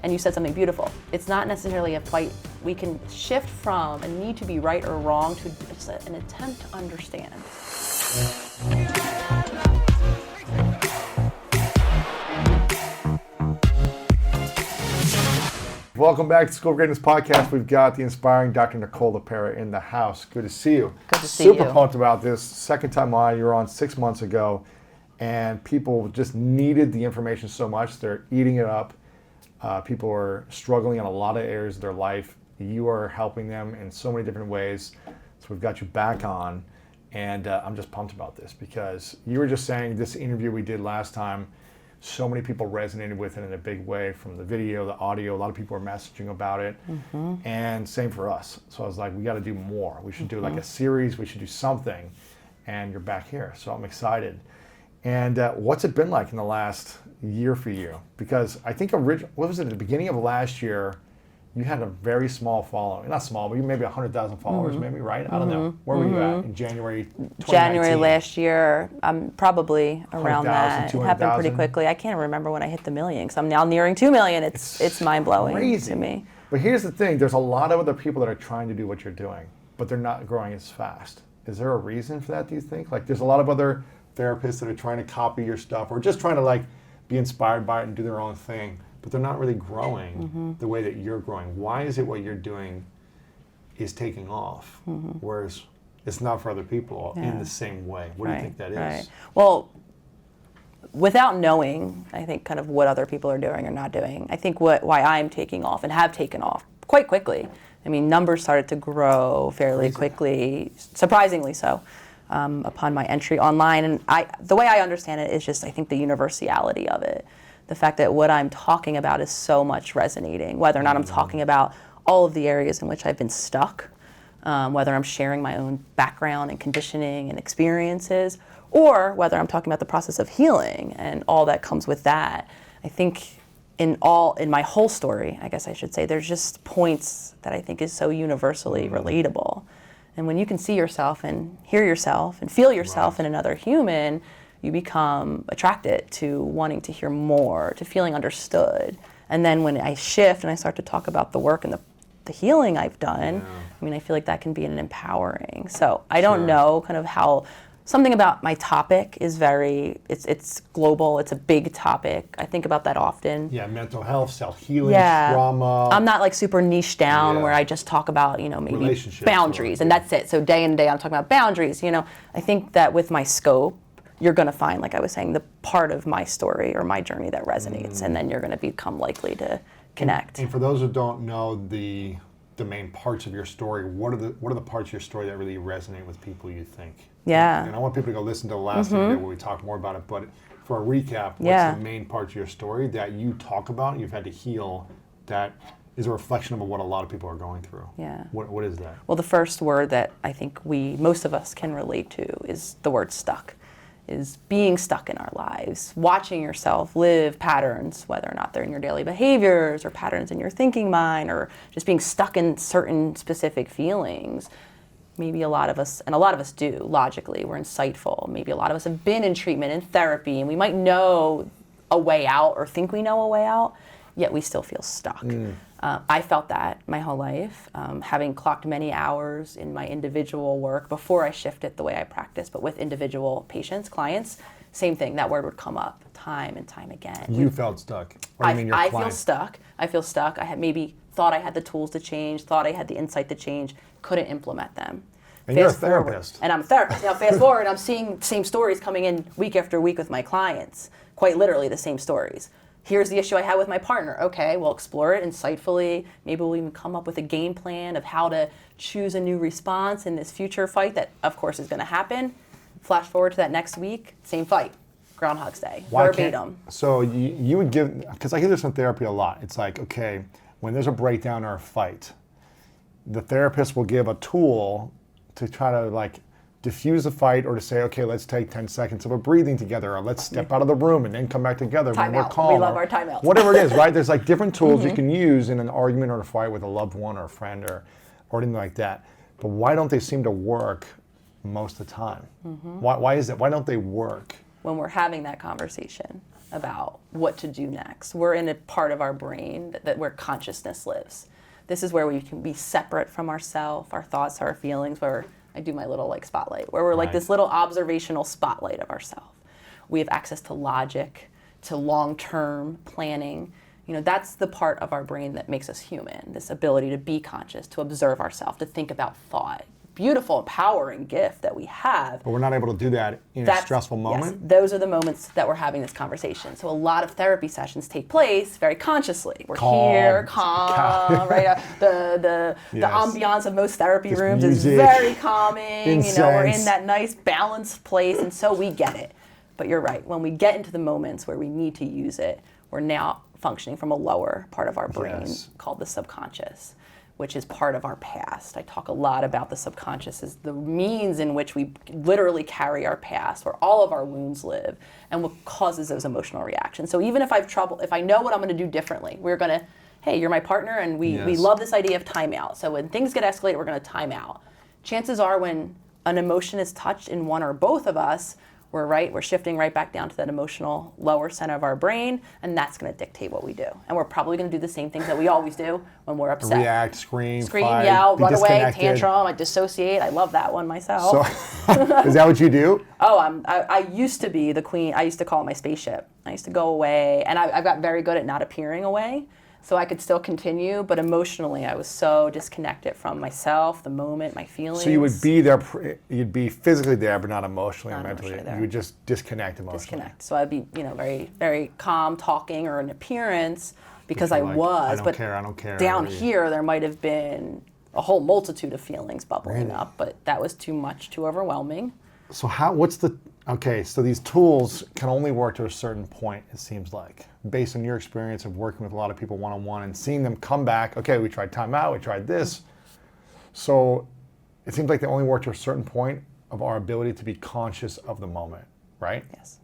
And you said something beautiful. It's not necessarily a fight. We can shift from a need to be right or wrong to just an attempt to understand. Welcome back to School of Greatness Podcast. We've got the inspiring Dr. Nicole LePera in the house. Good to see you. Good to see you. Super pumped about this. Second time on, you were on 6 months ago, and people just needed the information so much. They're eating it up. People are struggling in a lot of areas of their life. You are helping them in so many different ways. So we've got you back on, and I'm just pumped about this because you were just saying this interview we did last time, so many people resonated with it in a big way, from the video, the audio. A lot of people are messaging about it, and same for us. So I was like, we got to do more. We should do like a series. We should do something, and you're back here. So I'm excited. And what's it been like in the last year for you? Because I think what was it, at the beginning of last year, you had a very small following. Not small, but you maybe 100,000 followers, maybe, right? I don't know. Where were you at in January 2019? January last year, probably around 100,000, that. It happened pretty 200,000? quickly. I can't remember when I hit the million, because I'm now nearing 2 million. It's mind-blowing crazy to me. But here's the thing. There's a lot of other people that are trying to do what you're doing, but they're not growing as fast. Is there a reason for that, do you think? Like, there's a lot of other therapists that are trying to copy your stuff or just trying to like be inspired by it and do their own thing, but they're not really growing the way that you're growing. Why is it what you're doing is taking off, whereas it's not for other people in the same way? What do you think that is? Right. Well, without knowing, I think, kind of what other people are doing or not doing, I think why I'm taking off and have taken off quite quickly. I mean, numbers started to grow fairly quickly, surprisingly so. Upon my entry online, and the way I understand it is just, I think, the universality of it. The fact that what I'm talking about is so much resonating, whether or not I'm talking about all of the areas in which I've been stuck, whether I'm sharing my own background and conditioning and experiences, or whether I'm talking about the process of healing and all that comes with that. I think in my whole story, I guess I should say, there's just points that I think is so universally relatable. And when you can see yourself and hear yourself and feel yourself in another human, you become attracted to wanting to hear more, to feeling understood. And then when I shift and I start to talk about the work and the healing I've done, I mean, I feel like that can be an empowering. So I don't know kind of how, something about my topic is it's global, it's a big topic. I think about that often. Yeah, mental health, self-healing, trauma. I'm not like super niche down where I just talk about, maybe boundaries and that's it. So day in and day out, I'm talking about boundaries. I think that with my scope, you're going to find, like I was saying, the part of my story or my journey that resonates, and then you're going to become likely to connect. And for those who don't know the main parts of your story, what are the parts of your story that really resonate with people, you think? Yeah. And I want people to go listen to the last interview where we talk more about it, but for a recap, what's the main parts of your story that you talk about, you've had to heal, that is a reflection of what a lot of people are going through? Yeah. What is that? Well, the first word that I think most of us can relate to is the word stuck. Is being stuck in our lives, watching yourself live patterns, whether or not they're in your daily behaviors or patterns in your thinking mind, or just being stuck in certain specific feelings. Maybe a lot of us do, logically, we're insightful. Maybe a lot of us have been in treatment and therapy, and we might know a way out or think we know a way out, yet we still feel stuck. I felt that my whole life, having clocked many hours in my individual work before I shifted the way I practice, but with individual patients, clients, same thing, that word would come up time and time again. You felt stuck? Or you mean your I client? I feel stuck. I had maybe thought I had the tools to change, thought I had the insight to change, couldn't implement them. And you're a therapist. And I'm a therapist. Now fast forward, I'm seeing same stories coming in week after week with my clients, quite literally the same stories. Here's the issue I had with my partner. Okay, we'll explore it insightfully. Maybe we'll even come up with a game plan of how to choose a new response in this future fight that, of course, is going to happen. Flash forward to that next week, same fight, Groundhog's Day, verbatim. So you would give, because I hear this in therapy a lot. It's like, okay, when there's a breakdown or a fight, the therapist will give a tool to try to like diffuse the fight, or to say, okay, let's take 10 seconds of a breathing together, or let's step out of the room and then come back together when we're calm. We love our timeouts. Whatever it is, right? There's like different tools you can use in an argument or a fight with a loved one or a friend or anything like that. But why don't they seem to work most of the time? Why is that? Why don't they work? When we're having that conversation. about what to do next. We're in a part of our brain where consciousness lives. This is where we can be separate from ourselves, our thoughts, our feelings, where I do my little like spotlight, where we're like this little observational spotlight of ourselves. We have access to logic, to long-term planning. You know, that's the part of our brain that makes us human, this ability to be conscious, to observe ourselves, to think about thought. Beautiful, empowering gift that we have. But we're not able to do that in a stressful moment? Yes, those are the moments that we're having this conversation. So a lot of therapy sessions take place very consciously. We're here, calm, right? The ambiance of most therapy rooms is very calming. You know, we're in that nice balanced place, and so we get it. But you're right, when we get into the moments where we need to use it, we're now functioning from a lower part of our brain called the subconscious, which is part of our past. I talk a lot about the subconscious as the means in which we literally carry our past, where all of our wounds live, and what causes those emotional reactions. So even if I have trouble, if I know what I'm gonna do differently, we're gonna, hey, you're my partner, and we love this idea of timeout. So when things get escalated, we're gonna time out. Chances are when an emotion is touched in one or both of us, we're shifting right back down to that emotional lower center of our brain, and that's going to dictate what we do. And we're probably going to do the same things that we always do when we're upset. React, scream, fight, yell, run away, tantrum, I dissociate. I love that one myself. So, is that what you do? Oh, I used to be the queen. I used to call it my spaceship. I used to go away, and I've got very good at not appearing away. So I could still continue, but emotionally I was so disconnected from myself, the moment, my feelings. So you would be there, you'd be physically there, but not emotionally or mentally. Emotionally there. You would just disconnect emotionally. Disconnect. So I'd be, very, very calm talking or an appearance because I like, was. I don't care. Down here there might have been a whole multitude of feelings bubbling up, but that was too much, too overwhelming. So so these tools can only work to a certain point, it seems like, based on your experience of working with a lot of people one-on-one and seeing them come back, okay, we tried timeout, we tried this. So it seems like they only work to a certain point of our ability to be conscious of the moment, right? Yes.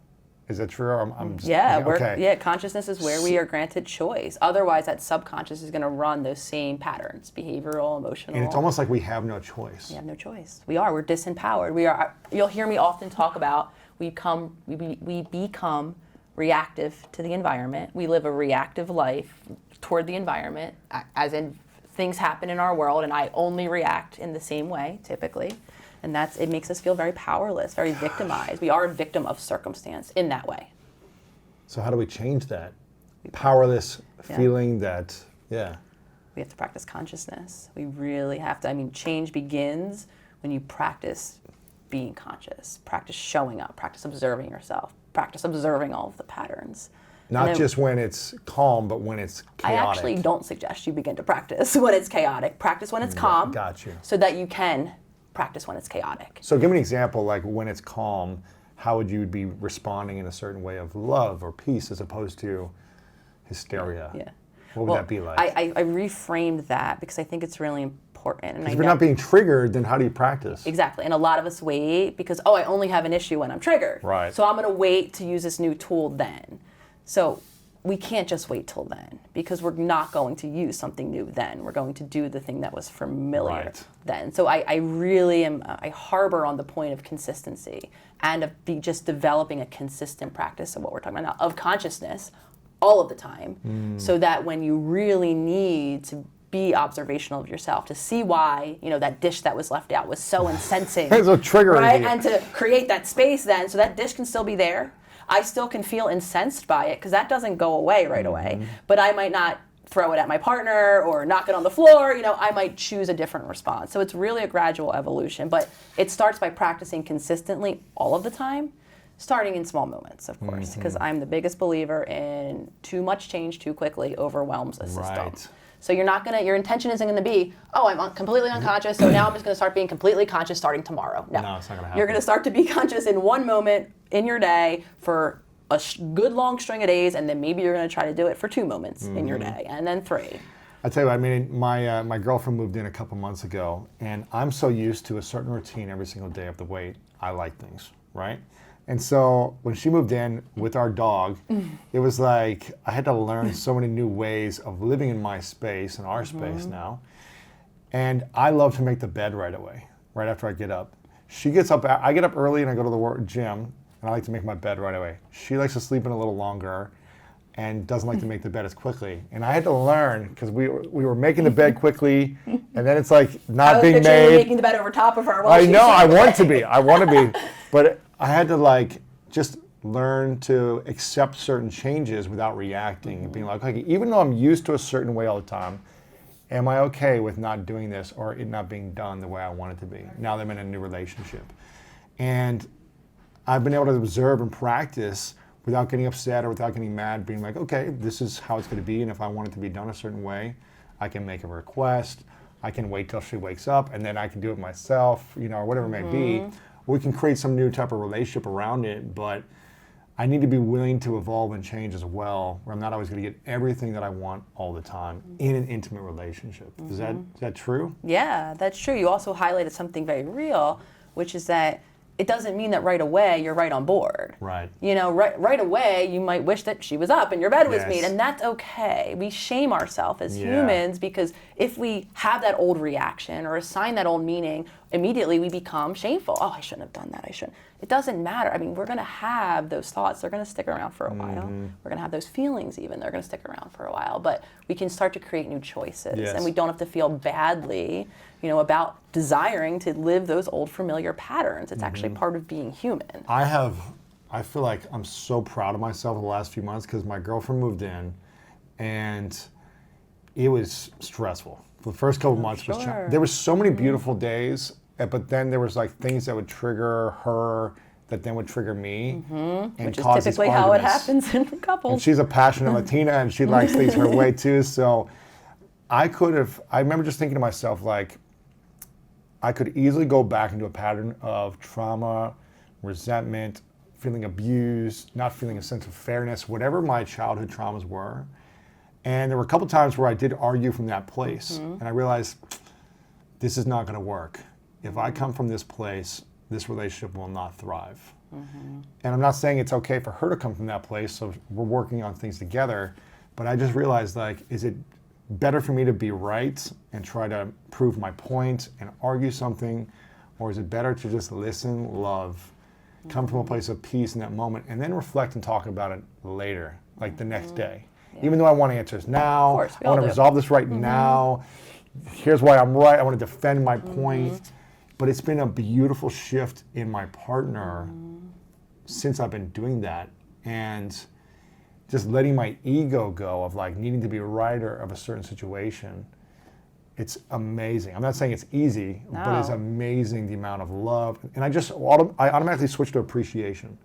Is that true? Or consciousness is where we are granted choice. Otherwise, that subconscious is going to run those same patterns, behavioral, emotional. And it's almost like we have no choice. We have no choice. We're disempowered. You'll hear me often talk about we become reactive to the environment. We live a reactive life toward the environment, as in things happen in our world, and I only react in the same way, typically. And it makes us feel very powerless, very victimized. We are a victim of circumstance in that way. So how do we change that? Powerless feeling that, We have to practice consciousness. We really have to. Change begins when you practice being conscious, practice showing up, practice observing yourself, practice observing all of the patterns. Not just when it's calm, but when it's chaotic. I actually don't suggest you begin to practice when it's chaotic. Practice when it's calm. Got you. So that you can practice when it's chaotic. So give me an example, like when it's calm, how would you be responding in a certain way of love or peace as opposed to hysteria? Yeah. What would that be like? I reframed that because I think it's really important. And if you're not being triggered, then how do you practice? Exactly. And a lot of us wait because, I only have an issue when I'm triggered. Right. So I'm going to wait to use this new tool then. So we can't just wait till then because we're not going to use something new then. We're going to do the thing that was familiar then. So I really I harbor on the point of consistency and of just developing a consistent practice of what we're talking about now, of consciousness all of the time, so that when you really need to be observational of yourself, to see why, that dish that was left out was so incensing. It's a trigger. Right? And to create that space then so that dish can still be there. I still can feel incensed by it because that doesn't go away right away. But I might not throw it at my partner or knock it on the floor. I might choose a different response. So it's really a gradual evolution. But it starts by practicing consistently all of the time, starting in small moments, of course, because I'm the biggest believer in too much change too quickly overwhelms a system. Right. So your intention isn't going to be, I'm completely unconscious, so now I'm just going to start being completely conscious starting tomorrow. No, it's not going to happen. You're going to start to be conscious in one moment in your day for a good long string of days, and then maybe you're going to try to do it for 2 moments in your day, and then 3. I tell you, my girlfriend moved in a couple months ago, and I'm so used to a certain routine every single day of the way I like things, right? And so when she moved in with our dog, it was like I had to learn so many new ways of living in my space, in our space now. And I love to make the bed right away, right after I get up. She gets up, I get up early and I go to the gym, and I like to make my bed right away. She likes to sleep in a little longer and doesn't like to make the bed as quickly. And I had to learn, because we were making the bed quickly, and then it's like not being made. You making the bed over top of her. While I know, I want to be. I want to be. But I had to like just learn to accept certain changes without reacting and being like, okay, even though I'm used to a certain way all the time, am I okay with not doing this or it not being done the way I want it to be now that I'm in a new relationship? And I've been able to observe and practice without getting upset or without getting mad, being like, okay, this is how it's going to be, and if I want it to be done a certain way, I can make a request, I can wait till she wakes up, and then I can do it myself, you know, or whatever it may be. We can create some new type of relationship around it, but I need to be willing to evolve and change as well, where I'm not always going to get everything that I want all the time in an intimate relationship. Is that true? Yeah, that's true. You also highlighted something very real, which is that it doesn't mean that right away you're right on board. Right. You know, right away you might wish that she was up and your bed was Yes. made, and that's okay. We shame ourselves as Yeah. humans because if we have that old reaction or assign that old meaning, immediately we become shameful. Oh, I shouldn't have done that. I shouldn't. It doesn't matter. I mean, we're going to have those thoughts. They're going to stick around for a while. We're going to have those feelings even. They're going to stick around for a while. But we can start to create new choices. Yes. And we don't have to feel badly, you know, about desiring to live those old familiar patterns. It's actually part of being human. I feel like I'm so proud of myself in the last few months because my girlfriend moved in and it was stressful. The first couple months was there were so many beautiful days, but then there was like things that would trigger her that then would trigger me and Which is cause these typically how it arguments. happens in And couples. she's a passionate Latina and she likes things her way too. So I remember just thinking to myself, like, I could easily go back into a pattern of trauma, resentment, feeling abused, not feeling a sense of fairness, whatever my childhood traumas were. And there were a couple times where I did argue from that place. And I realized this is not going to work. If I come from this place, this relationship will not thrive. And I'm not saying it's okay for her to come from that place, so we're working on things together. But I just realized, like, is it better for me to be right and try to prove my point and argue something, or is it better to just listen, love, come from a place of peace in that moment, and then reflect and talk about it later, like the next day? Even though I want answers now, Of course, we I want all to do. resolve this right now. Here's why I'm right. I want to defend my point. But it's been a beautiful shift in my partner since I've been doing that, and just letting my ego go of like needing to be a writer of a certain situation. It's amazing. I'm not saying it's easy, but it's No. amazing the amount of love. And I automatically switch to appreciation.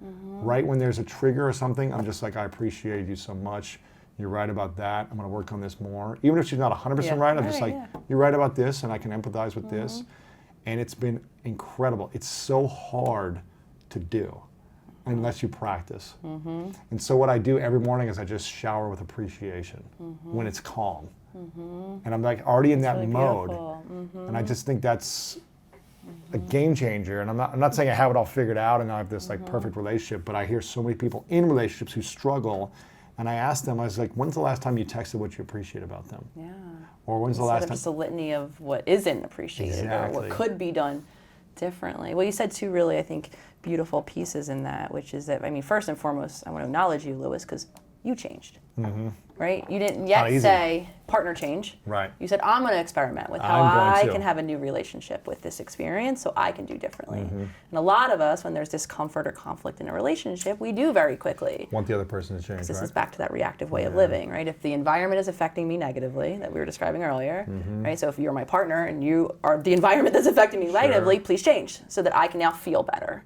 Right when there's a trigger or something, I'm just like, I appreciate you so much. You're right about that. I'm going to work on this more. Even if she's not 100% Yeah. right, I'm just Right, like, yeah. you're right about this, and I can empathize with this. And it's been incredible. It's so hard to do unless you practice. And so what I do every morning is I just shower with appreciation when it's calm. And I'm like already in that really mode. beautiful. And I just think that's a game changer. And I'm not saying I have it all figured out and I have this like perfect relationship, but I hear so many people in relationships who struggle. And I asked them, I was like, when's the last time you texted what you appreciate about them? Yeah. Or when's the Instead last of time? just a litany of what isn't appreciated or Exactly. what could be done differently. Well, you said two really, I think, beautiful pieces in that, which is that, I mean, first and foremost, I want to acknowledge you, Lewis, because you changed, right? You didn't yet Not easy. say partner change. Right. You said, I'm going to experiment with how I'm going I to. can have a new relationship with this experience so I can do differently. And a lot of us, when there's discomfort or conflict in a relationship, we do very quickly. Want the other person to change, This right? is back to that reactive way of living, right? If the environment is affecting me negatively, that we were describing earlier, right? So if you're my partner and you are the environment that's affecting me negatively, please change so that I can now feel better.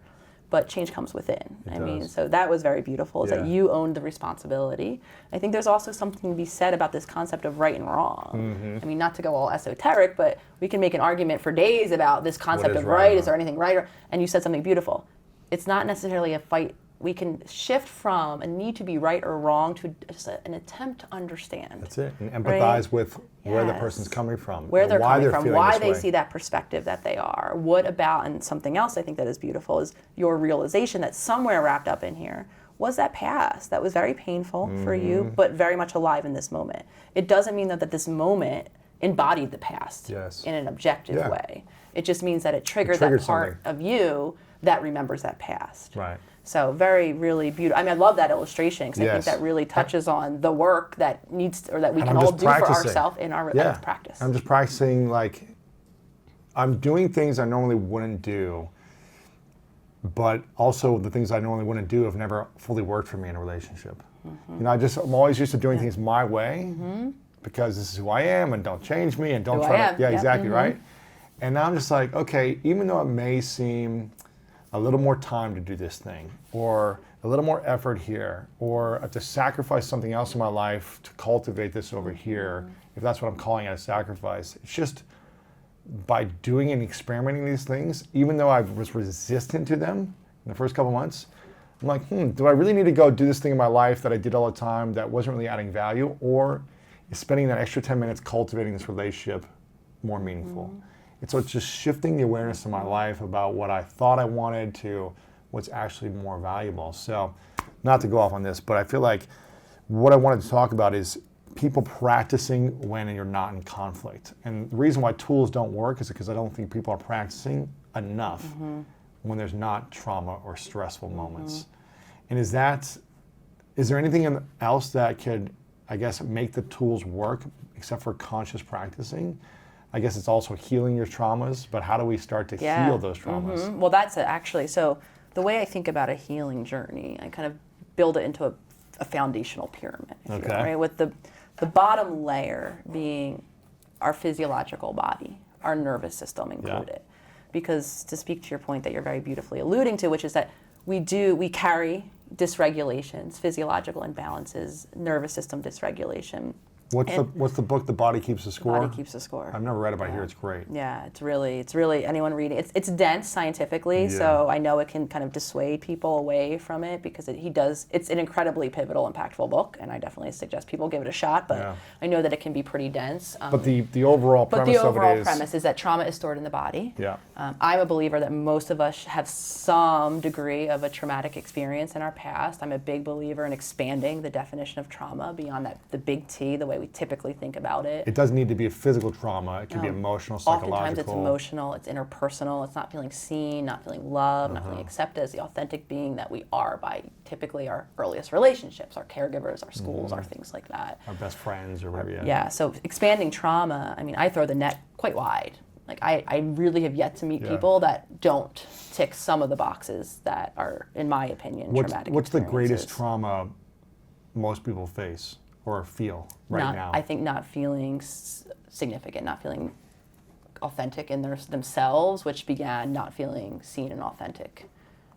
But change comes within. I mean, does. so that was very beautiful, is that Yeah. you owned the responsibility. I think there's also something to be said about this concept of right and wrong. I mean, not to go all esoteric, but we can make an argument for days about this concept is of right right. and Is there anything right? And you said something beautiful. It's not necessarily a fight. We can shift from a need to be right or wrong to just an attempt to understand. That's it. And empathize with where the Yes. person's coming from. Where and they're why coming they're from, feeling why this they way. see that perspective that they are. What about, and something else I think that is beautiful is your realization that somewhere wrapped up in here was that past that was very painful for you, but very much alive in this moment. It doesn't mean that this moment embodied the past Yes. in an objective Yeah. way. It just means that it triggered triggered that part something. of you that remembers that past. Right. So very, really beautiful. I mean, I love that illustration because I think Yes. that really touches on the work that needs, or that we And can I'm all just do for practicing. ourselves in our Yeah. practice. I'm just practicing, like, I'm doing things I normally wouldn't do, but also the things I normally wouldn't do have never fully worked for me in a relationship. You know, I'm always used to doing things my way because this is who I am, and don't change me, and don't Who I try am. to, yeah, Yep. exactly, right? And now I'm just like, okay, even though it may seem a little more time to do this thing, or a little more effort here, or to sacrifice something else in my life to cultivate this over here, if that's what I'm calling it, a sacrifice, it's just by doing and experimenting these things, even though I was resistant to them in the first couple months, I'm like, do I really need to go do this thing in my life that I did all the time that wasn't really adding value, or is spending that extra 10 minutes cultivating this relationship more meaningful? And so it's just shifting the awareness in my life about what I thought I wanted to what's actually more valuable. So, not to go off on this, but I feel like what I wanted to talk about is people practicing when you're not in conflict. And the reason why tools don't work is because I don't think people are practicing enough when there's not trauma or stressful moments. And is there anything else that could, I guess, make the tools work except for conscious practicing? I guess it's also healing your traumas, but how do we start to heal those traumas? Well, that's it, actually. So the way I think about a healing journey, I kind of build it into a foundational pyramid, if you will, right? With the bottom layer being our physiological body, our nervous system included. Because to speak to your point that you're very beautifully alluding to, which is that we carry dysregulations, physiological imbalances, nervous system dysregulation. What's the book, The Body Keeps the Score? Body Keeps the Score. I've never read it, but I hear it's great. Yeah, it's really anyone reading it's dense scientifically, so I know it can kind of dissuade people away from it because it's an incredibly pivotal, impactful book, and I definitely suggest people give it a shot. But I know that it can be pretty dense. But the overall premise is that trauma is stored in the body. Yeah. I'm a believer that most of us have some degree of a traumatic experience in our past. I'm a big believer in expanding the definition of trauma beyond the big T, the way we typically think about it. It doesn't need to be a physical trauma. It can be emotional, psychological. Oftentimes it's emotional, it's interpersonal, it's not feeling seen, not feeling loved, not feeling accepted as the authentic being that we are by typically our earliest relationships, our caregivers, our schools, our things like that. Our best friends or whatever. Yeah, so expanding trauma, I mean, I throw the net quite wide. Like I really have yet to meet people that don't tick some of the boxes that are, in my opinion, traumatic What's the greatest experiences. trauma most people face or feel now? I think not feeling significant, not feeling authentic in themselves, which began not feeling seen and authentic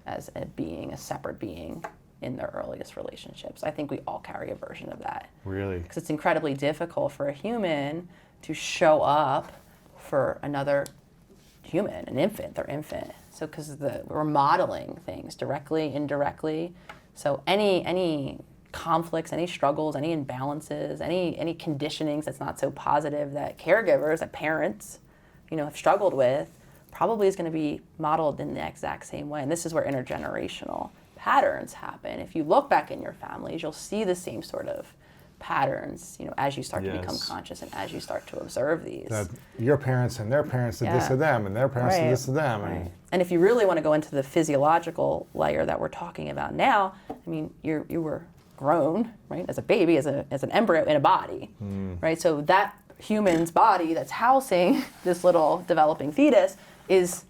as a separate being in their earliest relationships. I think we all carry a version of that. Really? Because it's incredibly difficult for a human to show up for another human, an infant, their infant. So because we're modeling things directly, indirectly. So any conflicts, any struggles, any imbalances, any conditionings that's not so positive that caregivers, that parents, have struggled with, probably is going to be modeled in the exact same way. And this is where intergenerational patterns happen. If you look back in your families, you'll see the same sort of patterns, as you start to become conscious and as you start to observe these. That your parents and their parents did this to them, and their parents did this to them. Right. And if you really want to go into the physiological layer that we're talking about now, I mean, you were grown, right, as a baby, as an embryo in a body, right? So that human's body that's housing this little developing fetus is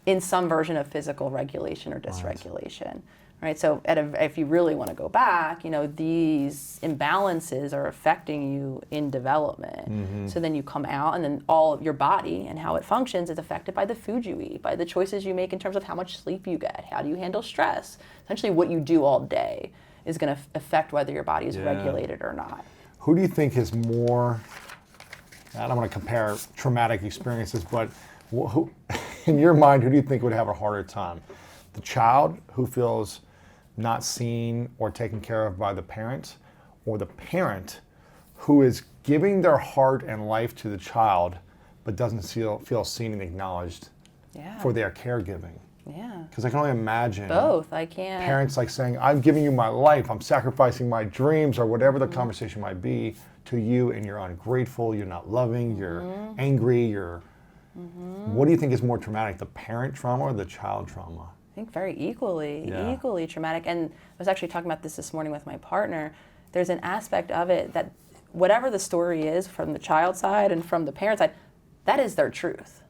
in some version of physical regulation or dysregulation. Right, so if you really want to go back, these imbalances are affecting you in development. So then you come out, and then all of your body and how it functions is affected by the food you eat, by the choices you make in terms of how much sleep you get, how do you handle stress. Essentially, what you do all day is going to affect whether your body is regulated or not. Who do you think is more? I don't want to compare traumatic experiences, but who, in your mind, who do you think would have a harder time? The child who feels not seen or taken care of by the parent, or the parent who is giving their heart and life to the child but doesn't feel seen and acknowledged for their caregiving? Yeah. Because I can only imagine both. I can't. Parents like saying, I'm giving you my life, I'm sacrificing my dreams, or whatever the conversation might be to you, and you're ungrateful, you're not loving, you're angry, What do you think is more traumatic, the parent trauma or the child trauma? think very equally, Yeah. equally traumatic. And I was actually talking about this morning with my partner. There's an aspect of it that whatever the story is from the child side and from the parent side, that is their truth,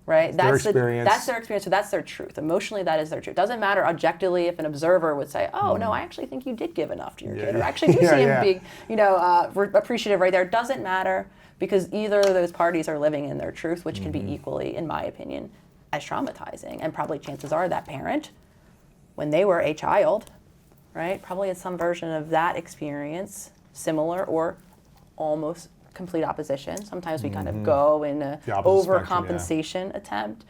right? Their experience. That's their experience, so that's their truth. Emotionally, that is their truth. Doesn't matter objectively if an observer would say, oh, no, I actually think you did give enough to your kid, or I actually do see him being, appreciative right there. It doesn't matter, because either of those parties are living in their truth, which can be equally, in my opinion, as traumatizing. And probably chances are that parent, when they were a child, right, probably had some version of that experience, similar or almost complete opposition. Sometimes we kind of go in a The opposite overcompensation attempt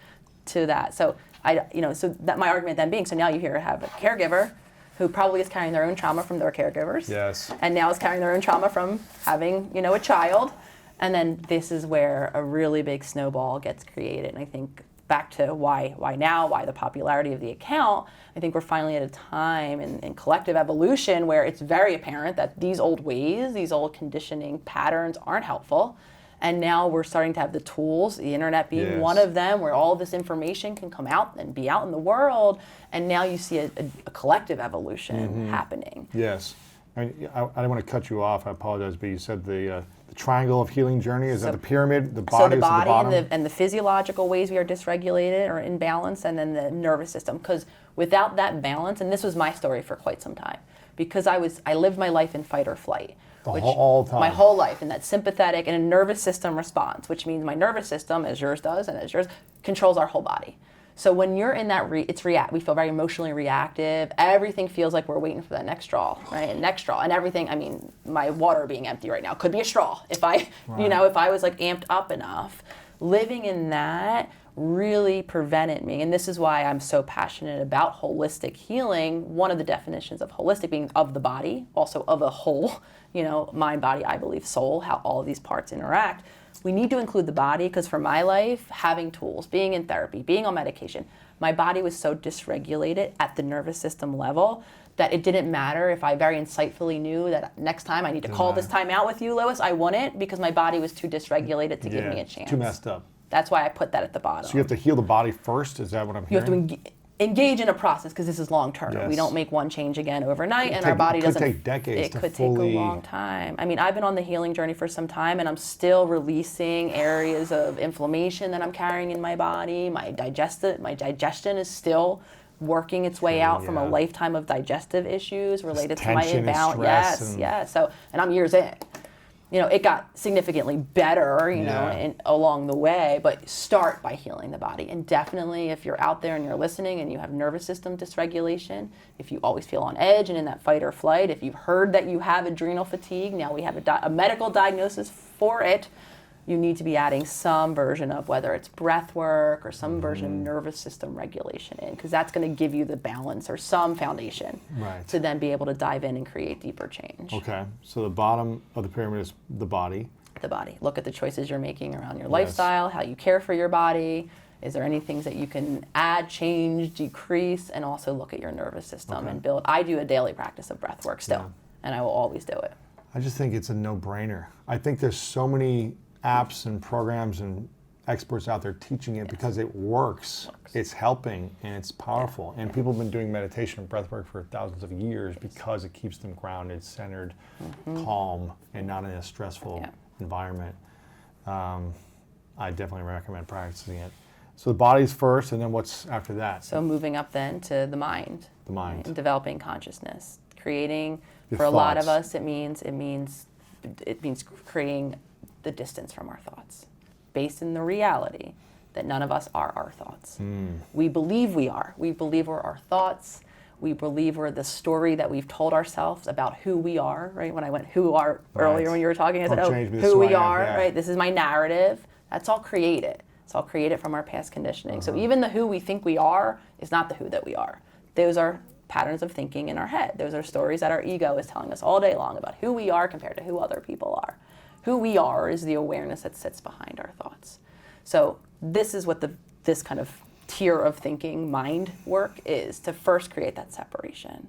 to that. So so that my argument then being, so now you here have a caregiver who probably is carrying their own trauma from their caregivers. Yes. And now is carrying their own trauma from having, a child. And then this is where a really big snowball gets created. And I think back to why now, why the popularity of the account, I think we're finally at a time in collective evolution where it's very apparent that these old ways, these old conditioning patterns aren't helpful. And now we're starting to have the tools, the internet being one of them, where all this information can come out and be out in the world. And now you see a collective evolution happening. Yes. I don't want to cut you off. I apologize, but you said the triangle of healing journey. Is that the pyramid? The body, so the is at the bottom? and the physiological ways we are dysregulated or imbalance, and then the nervous system. Because without that balance, and this was my story for quite some time, because I lived my life in fight or flight. All the time. My whole life in that sympathetic and a nervous system response, which means my nervous system, as yours does and as yours, controls our whole body. So when you're in that, we feel very emotionally reactive. Everything feels like we're waiting for that next straw, right? And next straw, and everything. I mean, my water being empty right now could be a straw if I, if I was like amped up enough. Living in that really prevented me, and this is why I'm so passionate about holistic healing. One of the definitions of holistic being of the body, also of a whole, mind, body, I believe, soul, how all of these parts interact. We need to include the body, because for my life, having tools, being in therapy, being on medication, my body was so dysregulated at the nervous system level that it didn't matter if I very insightfully knew that next time I need to call this time out with you, Lois, I wouldn't, because my body was too dysregulated to give me a chance. Too messed up. That's why I put that at the bottom. So you have to heal the body first? Is that what I'm hearing? You have to engage in a process, because this is long term. Yes. We don't make one change again overnight, and our body doesn't. It could take decades. It could take a long time. I mean, I've been on the healing journey for some time, and I'm still releasing areas of inflammation that I'm carrying in my body. My digestion is still working its way out from a lifetime of digestive issues related to my imbalance. Yes. So, and I'm years in. It got significantly better, along the way, but start by healing the body. And definitely, if you're out there and you're listening and you have nervous system dysregulation, if you always feel on edge and in that fight or flight, if you've heard that you have adrenal fatigue, now we have a medical diagnosis for it, you need to be adding some version of, whether it's breath work or some version of nervous system regulation in, because that's going to give you the balance or some foundation to then be able to dive in and create deeper change. Okay, so the bottom of the pyramid is the body. The body. Look at the choices you're making around your lifestyle, how you care for your body. Is there any things that you can add, change, decrease, and also look at your nervous system and build. I do a daily practice of breath work still, and I will always do it. I just think it's a no-brainer. I think there's so many apps and programs and experts out there teaching it because it works. It's helping and it's powerful. And people have been doing meditation and breath work for thousands of years because it keeps them grounded, centered, calm, and not in a stressful environment. I definitely recommend practicing it. So the body's first, and then what's after that? So moving up then to the mind. The mind. And developing consciousness. Creating, Your for a lot of thoughts. us, it means creating the distance from our thoughts, based in the reality that none of us are our thoughts. We believe we are. We believe we're our thoughts. We believe we're the story that we've told ourselves about who we are, right? When I went who are earlier when you were talking, I said, who we are, right? This is my narrative. That's all created. It's all created from our past conditioning. So even the who we think we are is not the who that we are. Those are patterns of thinking in our head. Those are stories that our ego is telling us all day long about who we are compared to who other people are. Who we are is the awareness that sits behind our thoughts. So this is what this kind of tier of thinking, mind work, is to first create that separation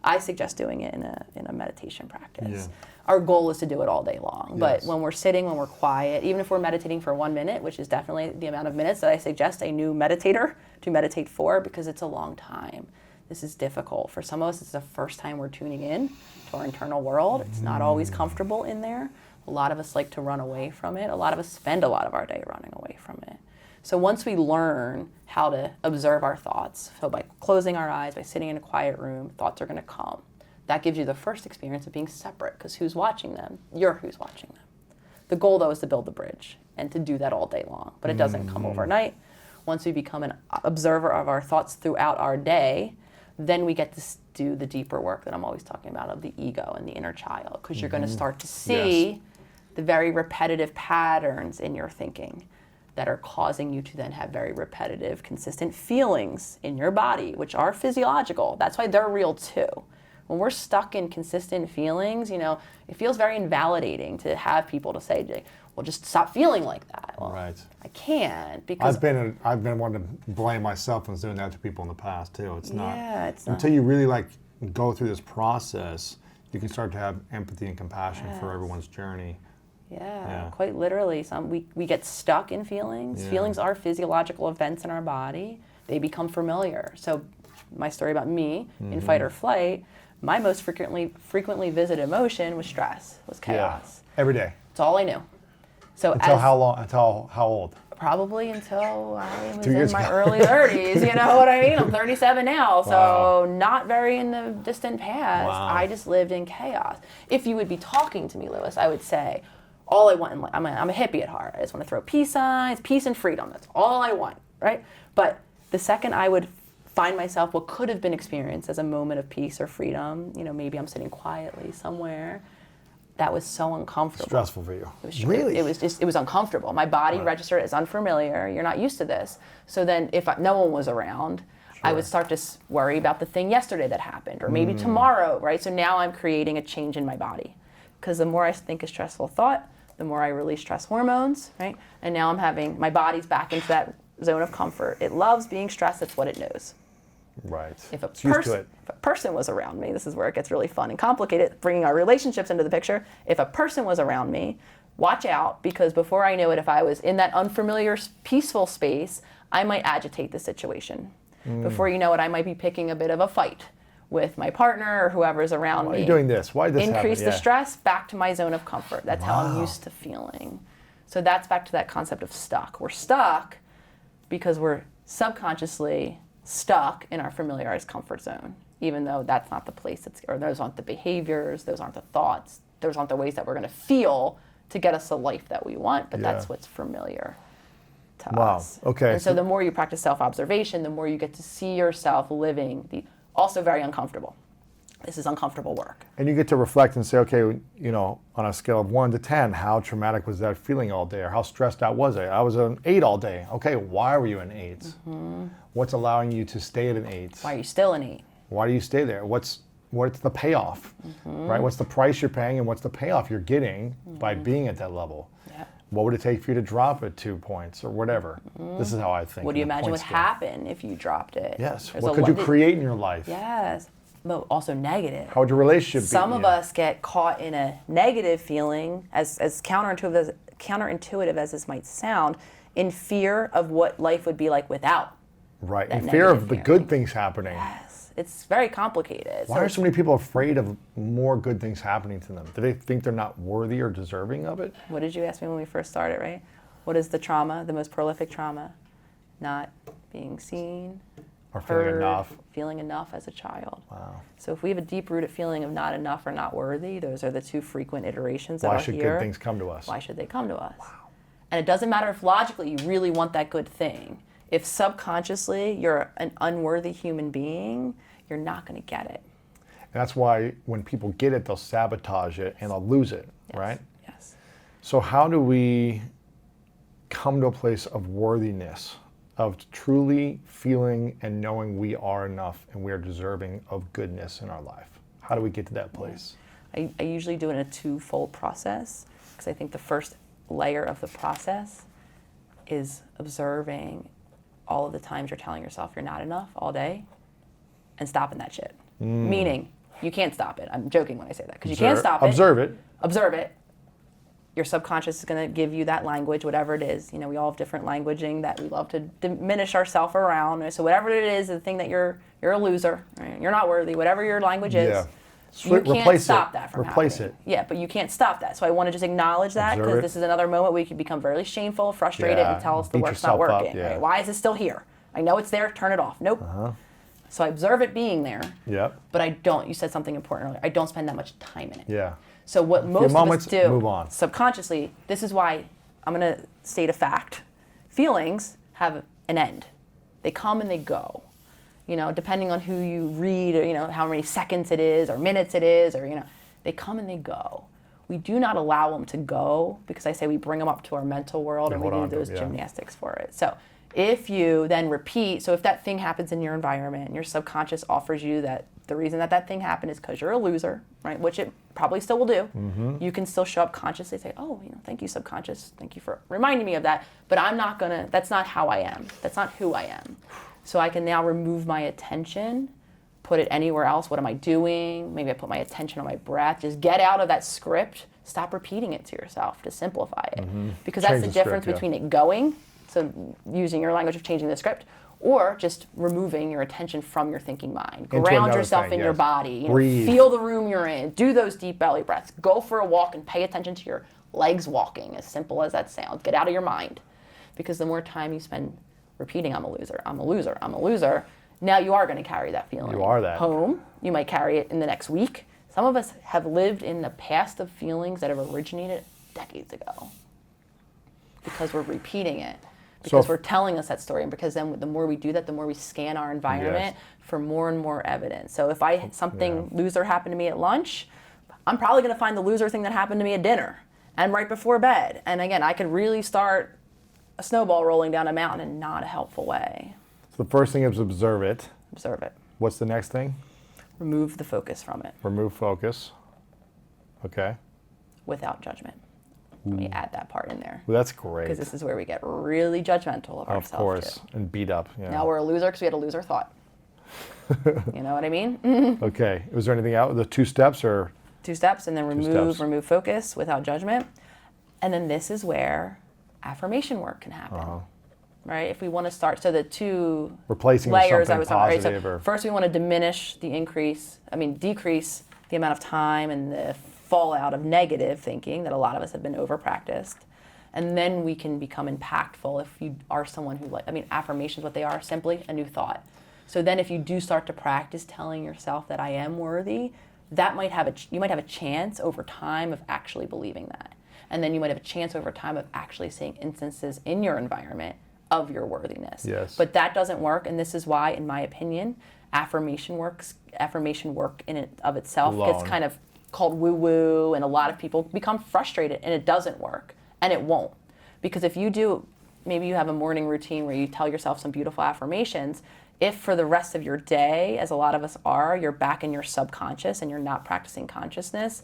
I suggest doing it in a meditation practice. Yeah. Our goal is to do it all day long. But Yes. when we're sitting, when we're quiet, even if we're meditating for 1 minute, which is definitely the amount of minutes that I suggest a new meditator to meditate for, because it's a long time. This is difficult. For some of us, it's the first time we're tuning in to our internal world. It's not always comfortable in there. A lot of us like to run away from it. A lot of us spend a lot of our day running away from it. So once we learn how to observe our thoughts, so by closing our eyes, by sitting in a quiet room, thoughts are going to come. That gives you the first experience of being separate, because who's watching them? You're who's watching them. The goal, though, is to build the bridge and to do that all day long. But it doesn't come overnight. Once we become an observer of our thoughts throughout our day, then we get to do the deeper work that I'm always talking about of the ego and the inner child, because you're going to start to see the very repetitive patterns in your thinking that are causing you to then have very repetitive, consistent feelings in your body, which are physiological. That's why they're real too. When we're stuck in consistent feelings, it feels very invalidating to have people to say, well, just stop feeling like that. Well, Right. I can't, because I've been one to blame myself and was doing that to people in the past too. It's not it's not. until you really go through this process, you can start to have empathy and compassion for everyone's journey. Yeah, quite literally. We get stuck in feelings. Yeah. Feelings are physiological events in our body. They become familiar. So my story about me in fight or flight, my most frequently visited emotion was stress, was chaos. Every day. It's all I knew. So Until how long? Until how old? Probably until I was 2 in years my ago. early 30s, you know what I mean? I'm 37 now, so Wow. not very in the distant past. Wow. I just lived in chaos. If you would be talking to me, Lewis, I would say, all I want in life, I'm a hippie at heart. I just want to throw peace signs, peace and freedom. That's all I want, right? But the second I would find myself what could have been experienced as a moment of peace or freedom, maybe I'm sitting quietly somewhere, that was so uncomfortable. Stressful for you. It was, Really? It was uncomfortable. My body registered as unfamiliar. You're not used to this. So then if no one was around, I would start to worry about the thing yesterday that happened, or maybe tomorrow, right? So now I'm creating a change in my body. Because the more I think a stressful thought, the more I release stress hormones, right? And now my body's back into that zone of comfort. It loves being stressed. That's what it knows. Right. If a It's used to it. person was around me, this is where it gets really fun and complicated, bringing our relationships into the picture. If a person was around me, watch out, because before I knew it, if I was in that unfamiliar, peaceful space, I might agitate the situation. Before you know it, I might be picking a bit of a fight with my partner or whoever's around me. Why are you doing this? Why did this Increase happen? the stress, back to my zone of comfort. That's how I'm used to feeling. So that's back to that concept of stuck. We're stuck because we're subconsciously stuck in our familiarized comfort zone, even though that's not the place, or those aren't the behaviors, those aren't the thoughts, those aren't the ways that we're going to feel to get us the life that we want, but that's what's familiar to us. Okay. And so the more you practice self-observation, the more you get to see yourself living also very uncomfortable. This is uncomfortable work. And you get to reflect and say, okay, on a scale of 1 to 10, how traumatic was that feeling all day? Or how stressed out was I? I was an 8 all day. Okay, why were you an 8? What's allowing you to stay at an 8? Why are you still an 8? Why do you stay there? What's the payoff? Right? What's the price you're paying, and what's the payoff you're getting by being at that level? Yeah. What would it take for you to drop it 2 points or whatever? This is how I think. What do you in the imagine would point scale. happen if you dropped it? Yes. There's What a could you lot- create in your life? Yes, but also negative. How would your relationship be? Some of us get caught in a negative feeling, as counterintuitive as this might sound, in fear of what life would be like without. Right. that In fear of negative the feeling. good things happening. Yes, it's very complicated. Why are so many people afraid of more good things happening to them? Do they think they're not worthy or deserving of it? What did you ask me when we first started, right? What is the trauma, the most prolific trauma? Not being seen, Or feeling heard, enough? feeling enough as a child. Wow. So if we have a deep-rooted feeling of not enough or not worthy, those are the two frequent iterations that Why are should here. good things come to us? Why should they come to us? Wow. And it doesn't matter if logically you really want that good thing. If subconsciously you're an unworthy human being, you're not going to get it. And that's why when people get it, they'll sabotage it and they'll lose it, Yes. right? Yes. So how do we come to a place of worthiness, of truly feeling and knowing we are enough and we are deserving of goodness in our life? How do we get to that place? I usually do it in a twofold process, because I think the first layer of the process is observing all of the times you're telling yourself you're not enough all day and stopping that shit. Meaning, You can't stop it. I'm joking when I say that because you can't stop it. Observe it. Observe it. Your subconscious is going to give you that language, whatever it is. You know, we all have different languaging that we love to diminish ourselves around. So whatever it is, the thing that you're a loser, right? You're not worthy, whatever your language is. Yeah. You can't Replace stop it. that from Replace happening. it. Yeah, but you can't stop that. So I want to just acknowledge that Observe because it. this is another moment where you can become very shameful, frustrated, Yeah. and tell us the Beat work's not yourself up, working. yeah. Right? Why is it still here? I know it's there. Turn it off. Nope. So I observe it being there, Yep. but I don't. You said something important earlier. I don't spend that much time in it. Yeah. So what most of moments, us do move on. subconsciously, this is why I'm going to state a fact. Feelings have an end. They come and they go. You know, depending on who you read, or, you know, how many seconds it is or minutes it is, or, you know, they come and they go. We do not allow them to go because I say we bring them up to our mental world and we hold do on to those them, yeah. gymnastics for it. So if you then repeat, so if that thing happens in your environment and your subconscious offers you that the reason that that thing happened is because you're a loser, right, which it probably still will do, you can still show up consciously, say, oh, you know, thank you, subconscious, thank you for reminding me of that, but I'm not gonna, that's not how I am, that's not who I am. So I can now remove my attention, put it anywhere else. What am I doing? Maybe I put my attention on my breath. Just get out of that script. Stop repeating it to yourself to simplify it. Because that's Change the the difference script, yeah. between it going, so using your language of changing the script, or just removing your attention from your thinking mind. Into Ground another yourself thing, in your yes. body. You know, Breathe. feel the room you're in. Do those deep belly breaths. Go for a walk and pay attention to your legs walking, as simple as that sounds. Get out of your mind. Because the more time you spend repeating, I'm a loser, I'm a loser, I'm a loser, now you are going to carry that feeling You are that. home. You might carry it in the next week. Some of us have lived in the past of feelings that have originated decades ago because we're repeating it, because we're telling us that story, and because then the more we do that, the more we scan our environment for more and more evidence. So if something loser happened to me at lunch, I'm probably going to find the loser thing that happened to me at dinner and right before bed. And again, I could really start a snowball rolling down a mountain in not a helpful way. So the first thing is observe it. Observe it. What's the next thing? Remove the focus from it Remove focus. Okay. without judgment. Let me add that part in there Well, that's great. because this is where we get really judgmental of ourselves. Of course. Too. And beat up. Yeah. Now we're a loser because we had a loser thought. You know what I mean? Okay. Was there anything out? The 2 steps or? 2 steps, and then steps. remove focus without judgment. And then this is where affirmation work can happen. Right? If we want to start, so the 2 Replacing with layers I something was talking about. Right? positive So or- first we want to decrease the amount of time and the fallout of negative thinking that a lot of us have been over practiced. And then we can become impactful if you are someone who, affirmations, what they are, simply a new thought. So then if you do start to practice telling yourself that I am worthy, that you might have a chance over time of actually believing that. And then you might have a chance over time of actually seeing instances in your environment of your worthiness. Yes. But that doesn't work, and this is why, in my opinion, affirmation work in and of itself gets Alone. kind of called woo-woo, and a lot of people become frustrated, and it doesn't work, and it won't. Because if you do, maybe you have a morning routine where you tell yourself some beautiful affirmations, if for the rest of your day, as a lot of us are, you're back in your subconscious and you're not practicing consciousness,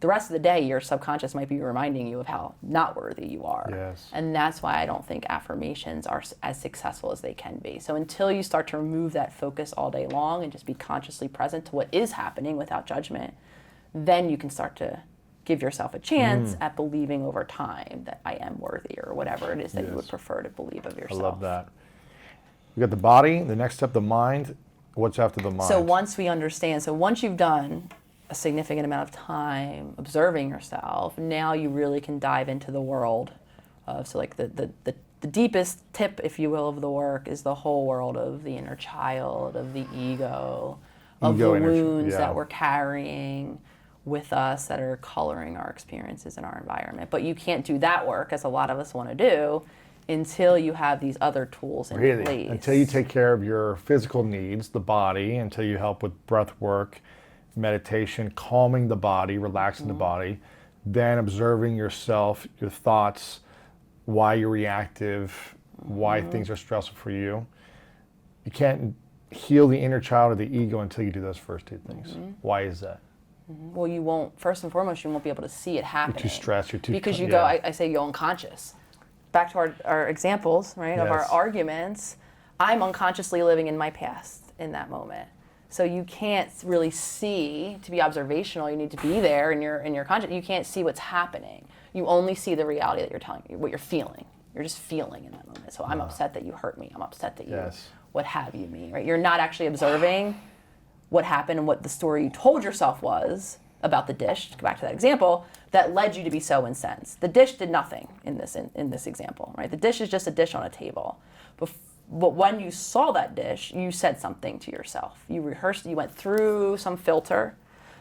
the rest of the day, your subconscious might be reminding you of how not worthy you are. Yes. And that's why I don't think affirmations are as successful as they can be. So until you start to remove that focus all day long and just be consciously present to what is happening without judgment, then you can start to give yourself a chance at believing over time that I am worthy, or whatever it is that you would prefer to believe of I yourself. love that. We got the body. The next step, the mind. What's after the mind? So once you've done a significant amount of time observing yourself, now you really can dive into the world of, the deepest tip, if you will, of the work is the whole world of the inner child, of the ego, of the wounds that we're carrying with us that are coloring our experiences in our environment. But you can't do that work, as a lot of us want to do, until you have these other tools in place. Until you take care of your physical needs, the body, until you help with breath work, meditation, calming the body, relaxing the body, then observing yourself, your thoughts, why you're reactive, why things are stressful for you. You can't heal the inner child or the ego until you do those first 2 things. Why is that? Well, you won't, first and foremost, you won't be able to see it happening. You're too stressed, you're too... Because you go, I say you go unconscious. Back to our examples, right, of our Yes. arguments, I'm unconsciously living in my past in that moment. So you can't really see. To be observational, you need to be there in your conscious. You can't see what's happening. You only see the reality that you're telling you, what you're feeling. You're just feeling in that moment. So I'm upset that you hurt me. I'm upset that you, Yes. what have you me, right? You're not actually observing what happened and what the story you told yourself was about the dish, to go back to that example, that led you to be so incensed. The dish did nothing in this example, right? The dish is just a dish on a table. But when you saw that dish, you said something to yourself. You rehearsed, you went through some filter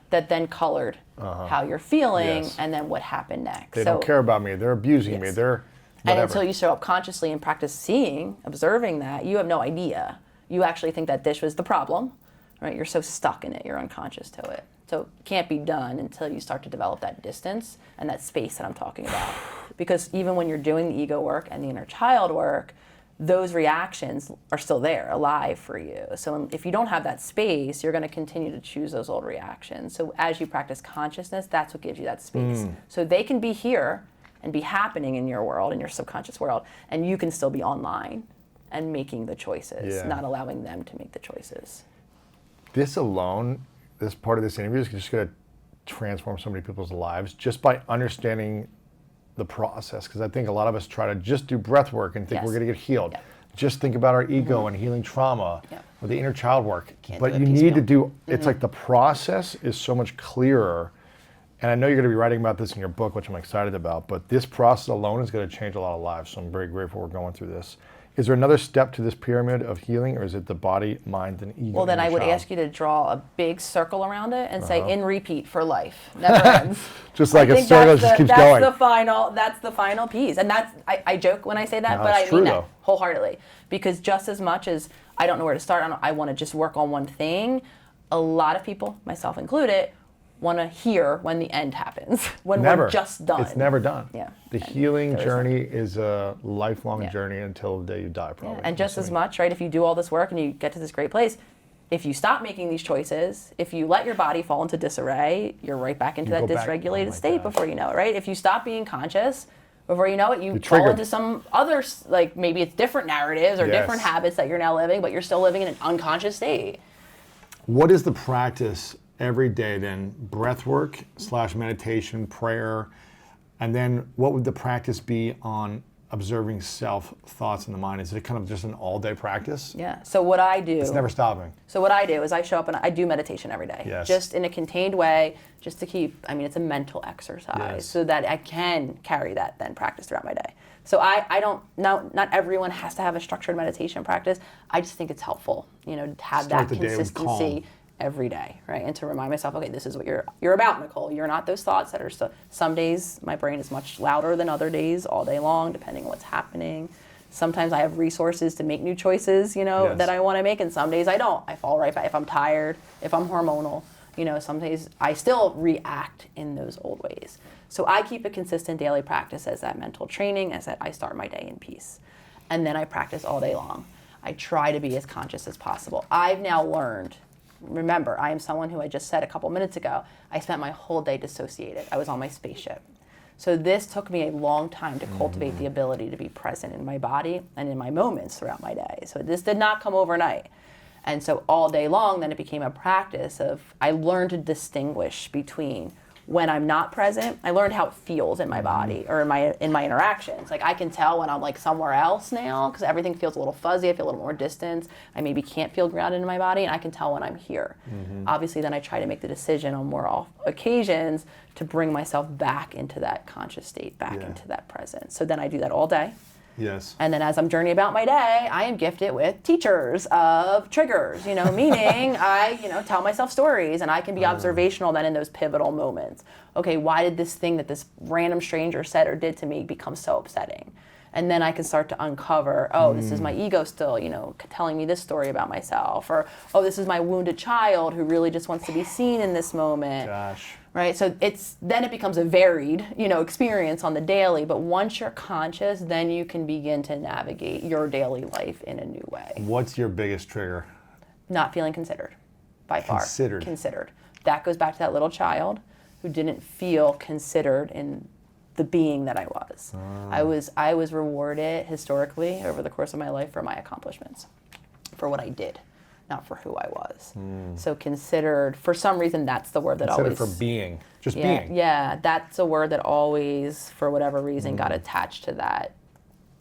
that then colored how you're feeling Yes. and then what happened next. They don't care about me. They're abusing me. Yes. They're And whatever. until you show up consciously and practice seeing, observing that, you have no idea. You actually think that dish was the problem, right? You're so stuck in it, you're unconscious to it. So it can't be done until you start to develop that distance and that space that I'm talking about. Because even when you're doing the ego work and the inner child work, those reactions are still there, alive for you. So if you don't have that space, you're going to continue to choose those old reactions. So as you practice consciousness, that's what gives you that space. So they can be here and be happening in your world, in your subconscious world, and you can still be online and making the choices, Yeah. not allowing them to make the choices. This alone, this part of this interview is just going to transform so many people's lives just by understanding the process. Because I think a lot of us try to just do breath work and think Yes. we're going to get healed. Yeah. Just think about our ego and healing trauma Yeah. or the inner child work. Can't But do it you need piecemeal. to do, it's like the process is so much clearer. And I know you're going to be writing about this in your book, which I'm excited about, but this process alone is going to change a lot of lives. So I'm very grateful we're going through this. Is there another step to this pyramid of healing, or is it the body, mind, and ego? Well, then in I the would child? ask you to draw a big circle around it and say in repeat for life. Never ends. Just like I a think circle that's just keeps that's going. that's the final piece. And that's, I joke when I say that, No, but it's I true, mean though. that wholeheartedly. Because just as much as I don't know where to start, I want to just work on one thing, a lot of people, myself included, want to hear when the end happens, when Never. we're just done. It's never done. Yeah. The And healing there is journey is a lifelong Yeah. journey until the day you die, probably. And just as Assuming. much, right, if you do all this work and you get to this great place, if you stop making these choices, if you let your body fall into disarray, you're right back into You that go back. dysregulated Oh my state gosh. before you know it, right? If you stop being conscious, before you know it, you fall triggered. into some other, like maybe it's different narratives or Yes. different habits that you're now living, but you're still living in an unconscious state. What is the practice every day then? Breath work / meditation, prayer, and then what would the practice be on observing self thoughts in the mind? Is it kind of just an all-day practice? Yeah. So what I do. It's never stopping. So what I do is I show up and I do meditation every day, Yes. just in a contained way, just to keep, I mean, it's a mental exercise, Yes. so that I can carry that then practice throughout my day. So I don't, not everyone has to have a structured meditation practice. I just think it's helpful, to have Start that the day with calm. consistency every day, right? And to remind myself, okay, this is what you're about, Nicole. You're not those thoughts that are some days my brain is much louder than other days all day long, depending on what's happening. Sometimes I have resources to make new choices, Yes. that I want to make, and some days I don't. I fall right back. If I'm tired, if I'm hormonal, some days I still react in those old ways. So I keep a consistent daily practice as that mental training, as that I start my day in peace. And then I practice all day long. I try to be as conscious as possible. I've now learned, remember, I am someone who I just said a couple minutes ago, I spent my whole day dissociated. I was on my spaceship. So this took me a long time to cultivate the ability to be present in my body and in my moments throughout my day. So this did not come overnight. And so all day long, then it became a practice of, I learned to distinguish between when I'm not present. I learned how it feels in my body or in my interactions. Like I can tell when I'm like somewhere else now because everything feels a little fuzzy. I feel a little more distance. I maybe can't feel grounded in my body, and I can tell when I'm here. Obviously, then I try to make the decision on more occasions to bring myself back into that conscious state, back Yeah. into that presence. So then I do that all day. Yes. And then as I'm journeying about my day, I am gifted with teachers of triggers, meaning I, tell myself stories, and I can be observational then in those pivotal moments. Okay, why did this thing that this random stranger said or did to me become so upsetting? And then I can start to uncover, this is my ego still, telling me this story about myself, or, this is my wounded child who really just wants to be seen in this moment. Gosh. Right, so then it becomes a varied, experience on the daily. But once you're conscious, then you can begin to navigate your daily life in a new way. What's your biggest trigger? Not feeling considered, by far. Considered. That goes back to that little child who didn't feel considered in the being that I was. I was rewarded historically over the course of my life for my accomplishments, for what I did. not for who I was. So considered, for some reason, that's the word that Considered always... for being, just yeah, being. Yeah, that's a word that always, for whatever reason, got attached to that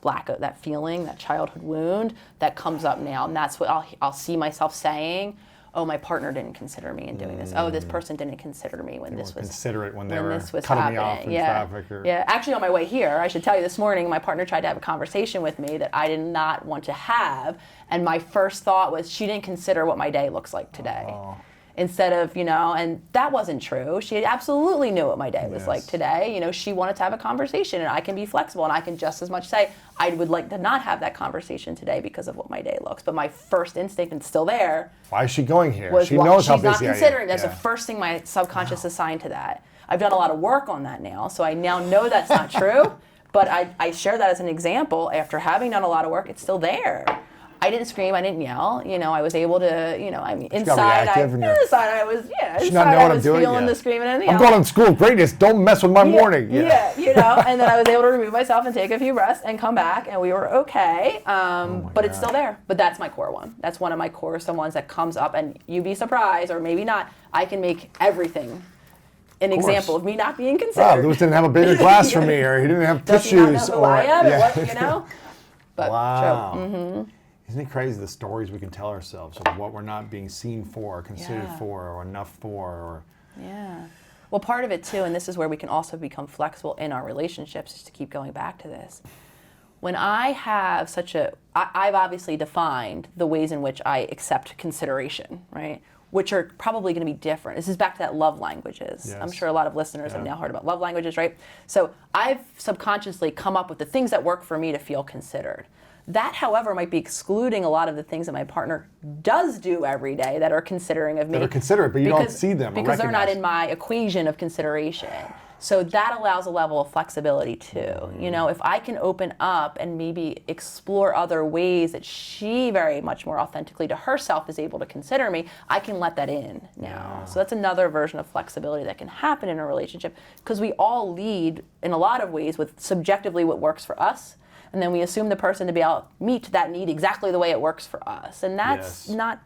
lack of that feeling, that childhood wound that comes up now. And that's what I'll see myself saying, oh, my partner didn't consider me in doing this. Oh, this person didn't consider me when this was considerate when they when were this was cutting me off happening. in traffic. Or... Yeah, actually on my way here, I should tell you this morning, my partner tried to have a conversation with me that I did not want to have. And my first thought was, she didn't consider what my day looks like today. Oh. Instead of, and that wasn't true. She absolutely knew what my day was like today. She wanted to have a conversation, and I can be flexible, and I can just as much say, I would like to not have that conversation today because of what my day looks. But my first instinct, and it's still there, why is she going here? was She knows how she's not busy I am. considering. That's the first thing my subconscious assigned to that. I've done a lot of work on that now, so I now know that's not true. But I share that as an example. After having done a lot of work, it's still there. I didn't scream, I didn't yell. I was able to, inside I was, not know what I'm doing? feeling the screaming and the I'm yelling. going to school of greatness. Don't mess with my morning. Yeah, and then I was able to remove myself and take a few breaths and come back, and we were okay. But it's still there. But that's my core one. That's one of my core, some ones that comes up, and you'd be surprised, or maybe not. I can make everything an example of me not being considered. Wow, Louis didn't have a bigger glass for me, or he didn't have Does he not tissues, know who or I am and what. But wow. true. Mm-hmm. Isn't it crazy the stories we can tell ourselves of what we're not being seen for, considered for, or enough for, or... Yeah. Well, part of it too, and this is where we can also become flexible in our relationships, just to keep going back to this. When I have I've obviously defined the ways in which I accept consideration, right? Which are probably going to be different. This is back to that love languages. Yes. I'm sure a lot of listeners have now heard about love languages, right? So I've subconsciously come up with the things that work for me to feel considered. That, however, might be excluding a lot of the things that my partner does do every day that are considering of me. That are considerate, but you don't see them or because they're not recognize in my equation of consideration. So that allows a level of flexibility too. If I can open up and maybe explore other ways that she very much more authentically to herself is able to consider me, I can let that in now. Yeah. So that's another version of flexibility that can happen in a relationship, because we all lead in a lot of ways with subjectively what works for us. And then we assume the person to be able to meet that need exactly the way it works for us. And that's not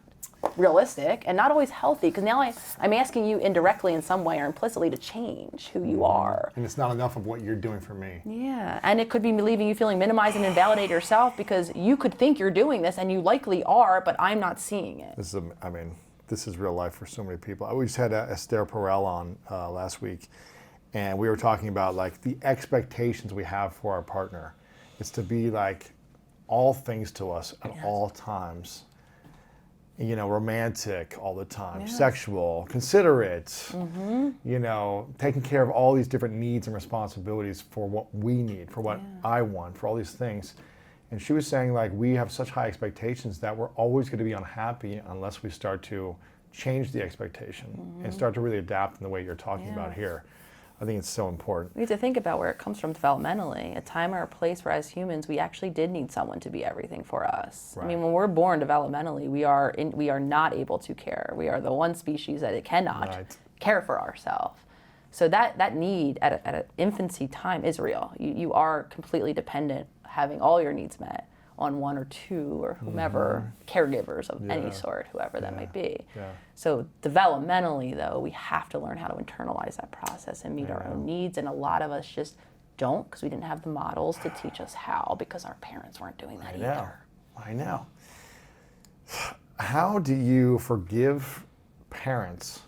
realistic and not always healthy, because now I'm asking you indirectly in some way or implicitly to change who you are. And it's not enough of what you're doing for me. Yeah, and it could be leaving you feeling minimized and invalidate yourself, because you could think you're doing this and you likely are, but I'm not seeing it. This is real life for so many people. We just had Esther Perel on last week, and we were talking about like the expectations we have for our partner. It's to be like all things to us at all times. Romantic all the time, sexual, considerate, taking care of all these different needs and responsibilities for what we need, for what I want, for all these things. And she was saying like we have such high expectations that we're always going to be unhappy unless we start to change the expectation and start to really adapt in the way you're talking about here. I think it's so important. We have to think about where it comes from developmentally, a time or a place where as humans we actually did need someone to be everything for us. Right. I mean, when we're born developmentally, we are not able to care. We are the one species that it cannot care for ourselves. So that need at an infancy time is real. You are completely dependent, having all your needs met, on one or two or whomever, caregivers of any sort, whoever that might be. Yeah. So developmentally, though, we have to learn how to internalize that process and meet our own needs. And a lot of us just don't, because we didn't have the models to teach us how, because our parents weren't doing that either. I know. How do you forgive parents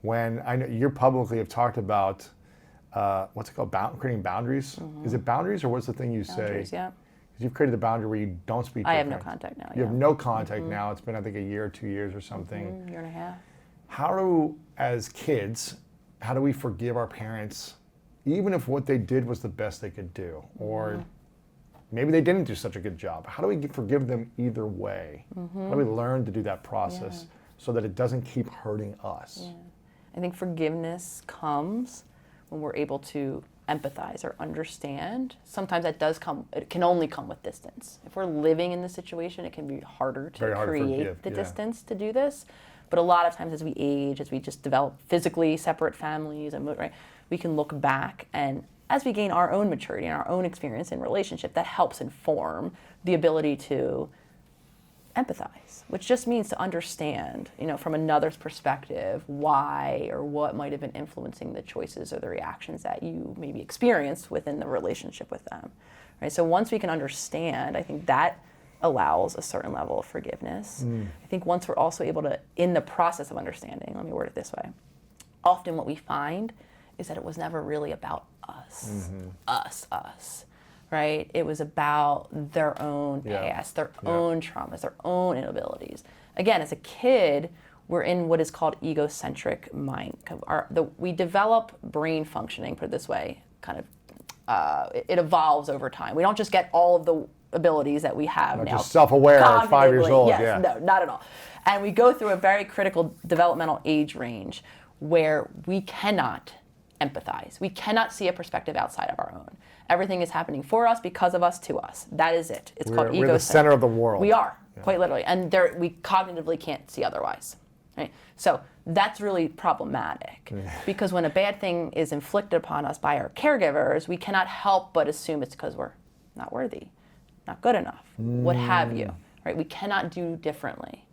when, I know you publicly have talked about, what's it called, creating boundaries? Is it boundaries, or what's the thing you boundaries, say? Yeah. You've created a boundary where you don't speak to I your have no parents. contact now. You have no contact now. It's been, I think, a year or 2 years or something. Year and a half. As kids, how do we forgive our parents, even if what they did was the best they could do? Or maybe they didn't do such a good job. How do we forgive them either way? How do we learn to do that process so that it doesn't keep hurting us? Yeah. I think forgiveness comes when we're able to empathize or understand. Sometimes that does come, it can only come with distance. If we're living in the situation, it can be harder to create the distance to do this. But a lot of times as we age, as we just develop physically separate families, and we can look back, and as we gain our own maturity and our own experience in relationship, that helps inform the ability to empathize, which just means to understand, from another's perspective, why or what might have been influencing the choices or the reactions that you maybe experienced within the relationship with them, right? So once we can understand, I think that allows a certain level of forgiveness. I think once we're also able to, in the process of understanding, let me word it this way, often what we find is that it was never really about us, us. Right? It was about their own past, their own traumas, their own inabilities. Again, as a kid, we're in what is called egocentric mind. We develop brain functioning, put it this way, it evolves over time. We don't just get all of the abilities that we have now. Just self-aware at 5 years old. Yes, no, not at all. And we go through a very critical developmental age range where we cannot empathize. We cannot see a perspective outside of our own. Everything is happening for us, because of us, to us. That is it. It's called egocentric. We're the center of the world. We are, quite literally. And we cognitively can't see otherwise. Right? So that's really problematic, because when a bad thing is inflicted upon us by our caregivers, we cannot help but assume it's because we're not worthy, not good enough, what have you. Right? We cannot do differently.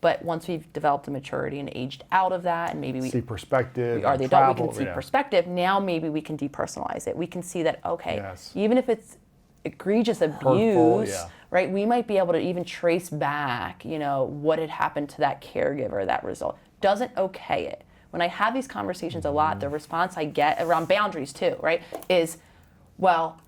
But once we've developed a maturity and aged out of that, and maybe we see perspective, we are the adult, we can see perspective. Now maybe we can depersonalize it. We can see that, okay, even if it's egregious abuse, right, we might be able to even trace back, what had happened to that caregiver, that result. Doesn't okay it. When I have these conversations a lot, the response I get around boundaries too, right, is, well,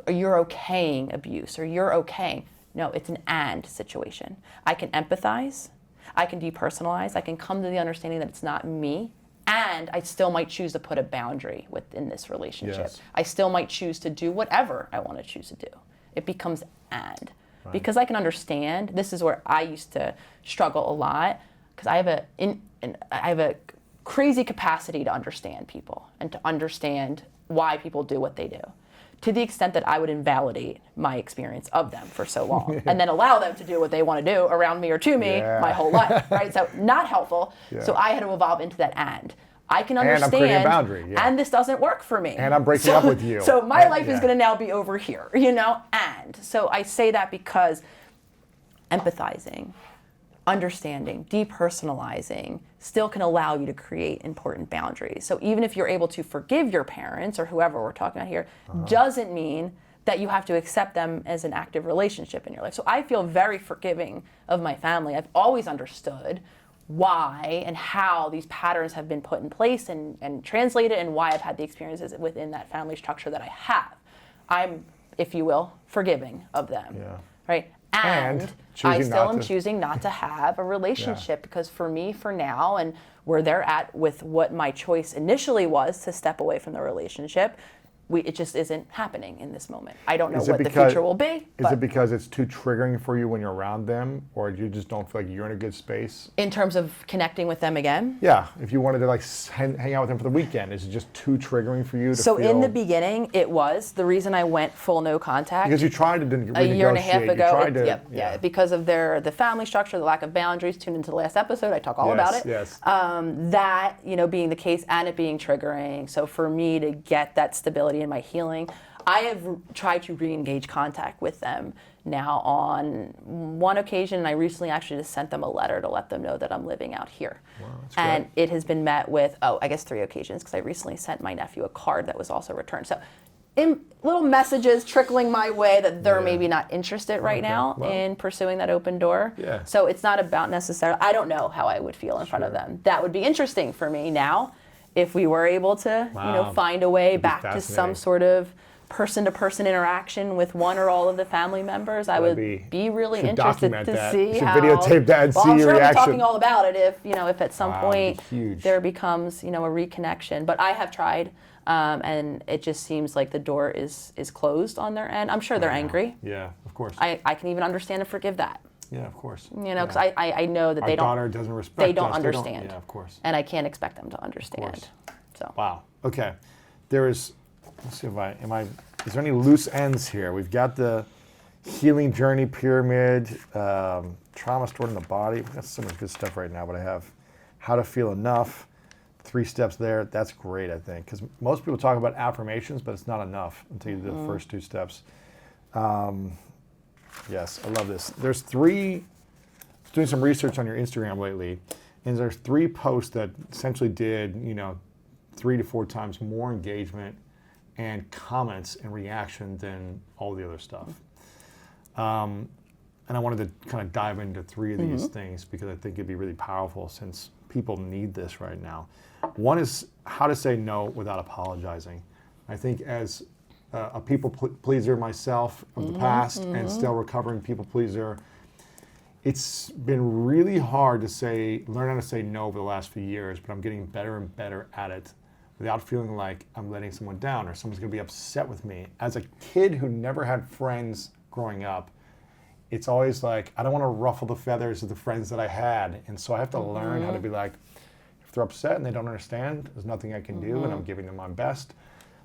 you're okaying abuse, or you're okaying. No, it's an and situation. I can empathize, I can depersonalize, I can come to the understanding that it's not me, and I still might choose to put a boundary within this relationship. Yes. I still might choose to do whatever I want to choose to do. It becomes and. Right. Because I can understand, this is where I used to struggle a lot, because I have a crazy capacity to understand people and to understand why people do what they do, to the extent that I would invalidate my experience of them for so long and then allow them to do what they want to do around me or to me my whole life, right? So not helpful. So I had to evolve into that and. I can understand, and I'm creating a boundary, and this doesn't work for me. And I'm breaking up with you. So my life is going to now be over here, and. So I say that because empathizing, understanding, depersonalizing still can allow you to create important boundaries. So even if you're able to forgive your parents or whoever we're talking about here, doesn't mean that you have to accept them as an active relationship in your life. So I feel very forgiving of my family. I've always understood why and how these patterns have been put in place and translated, and why I've had the experiences within that family structure that I have. I'm, if you will, forgiving of them, right? And I still am choosing not to have a relationship, because for me, for now, and where they're at with what my choice initially was to step away from the relationship, it just isn't happening in this moment. I don't know what the future will be. Is it because it's too triggering for you when you're around them, or you just don't feel like you're in a good space? In terms of connecting with them again? Yeah, if you wanted to hang out with them for the weekend, is it just too triggering for you to feel? In the beginning, it was. The reason I went full no contact. Because you tried to renegotiate. A year and a half ago. Because of the family structure, the lack of boundaries. Tune into the last episode, I talk all about it. Yes. That, being the case, and it being triggering. So for me to get that stability in my healing, I have tried to re-engage contact with them now on one occasion, and I recently actually just sent them a letter to let them know that I'm living out here. Wow, that's and great. It has been met with, 3 occasions, because I recently sent my nephew a card that was also returned. So little messages trickling my way that they're maybe not interested right now in pursuing that open door. Yeah. So it's not about necessarily, I don't know how I would feel in front of them. That would be interesting for me now, if we were able to find a way back to some sort of person-to-person interaction with one or all of the family members. I would be really interested to see how. Videotape that and see I'm your sure reaction. I'll be talking all about it if at some point huge. there becomes a reconnection. But I have tried, and it just seems like the door is closed on their end. I'm sure they're angry. Yeah, of course. I can even understand and forgive that. Yeah, of course. Because I know that Our they don't. daughter doesn't respect They don't us. understand. Yeah, of course. And I can't expect them to understand. So. Wow. Okay. Let's see is there any loose ends here? We've got the healing journey pyramid, trauma stored in the body. We've got so much good stuff right now, but I have how to feel enough, 3 steps there. That's great, I think, because most people talk about affirmations, but it's not enough until you do the first 2 steps. Yes, I love this. There's 3 doing some research on your Instagram lately, and there's 3 posts that essentially did, 3 to 4 times more engagement and comments and reaction than all the other stuff. And I wanted to kind of dive into 3 of these things because I think it'd be really powerful since people need this right now. One is how to say no without apologizing. I think as a people pleaser myself of the past and still recovering people pleaser, it's been really hard to learn how to say no over the last few years, but I'm getting better and better at it without feeling like I'm letting someone down or someone's gonna be upset with me. As a kid who never had friends growing up, it's always like, I don't want to ruffle the feathers of the friends that I had. And so I have to learn how to be like, if they're upset and they don't understand, there's nothing I can do and I'm giving them my best.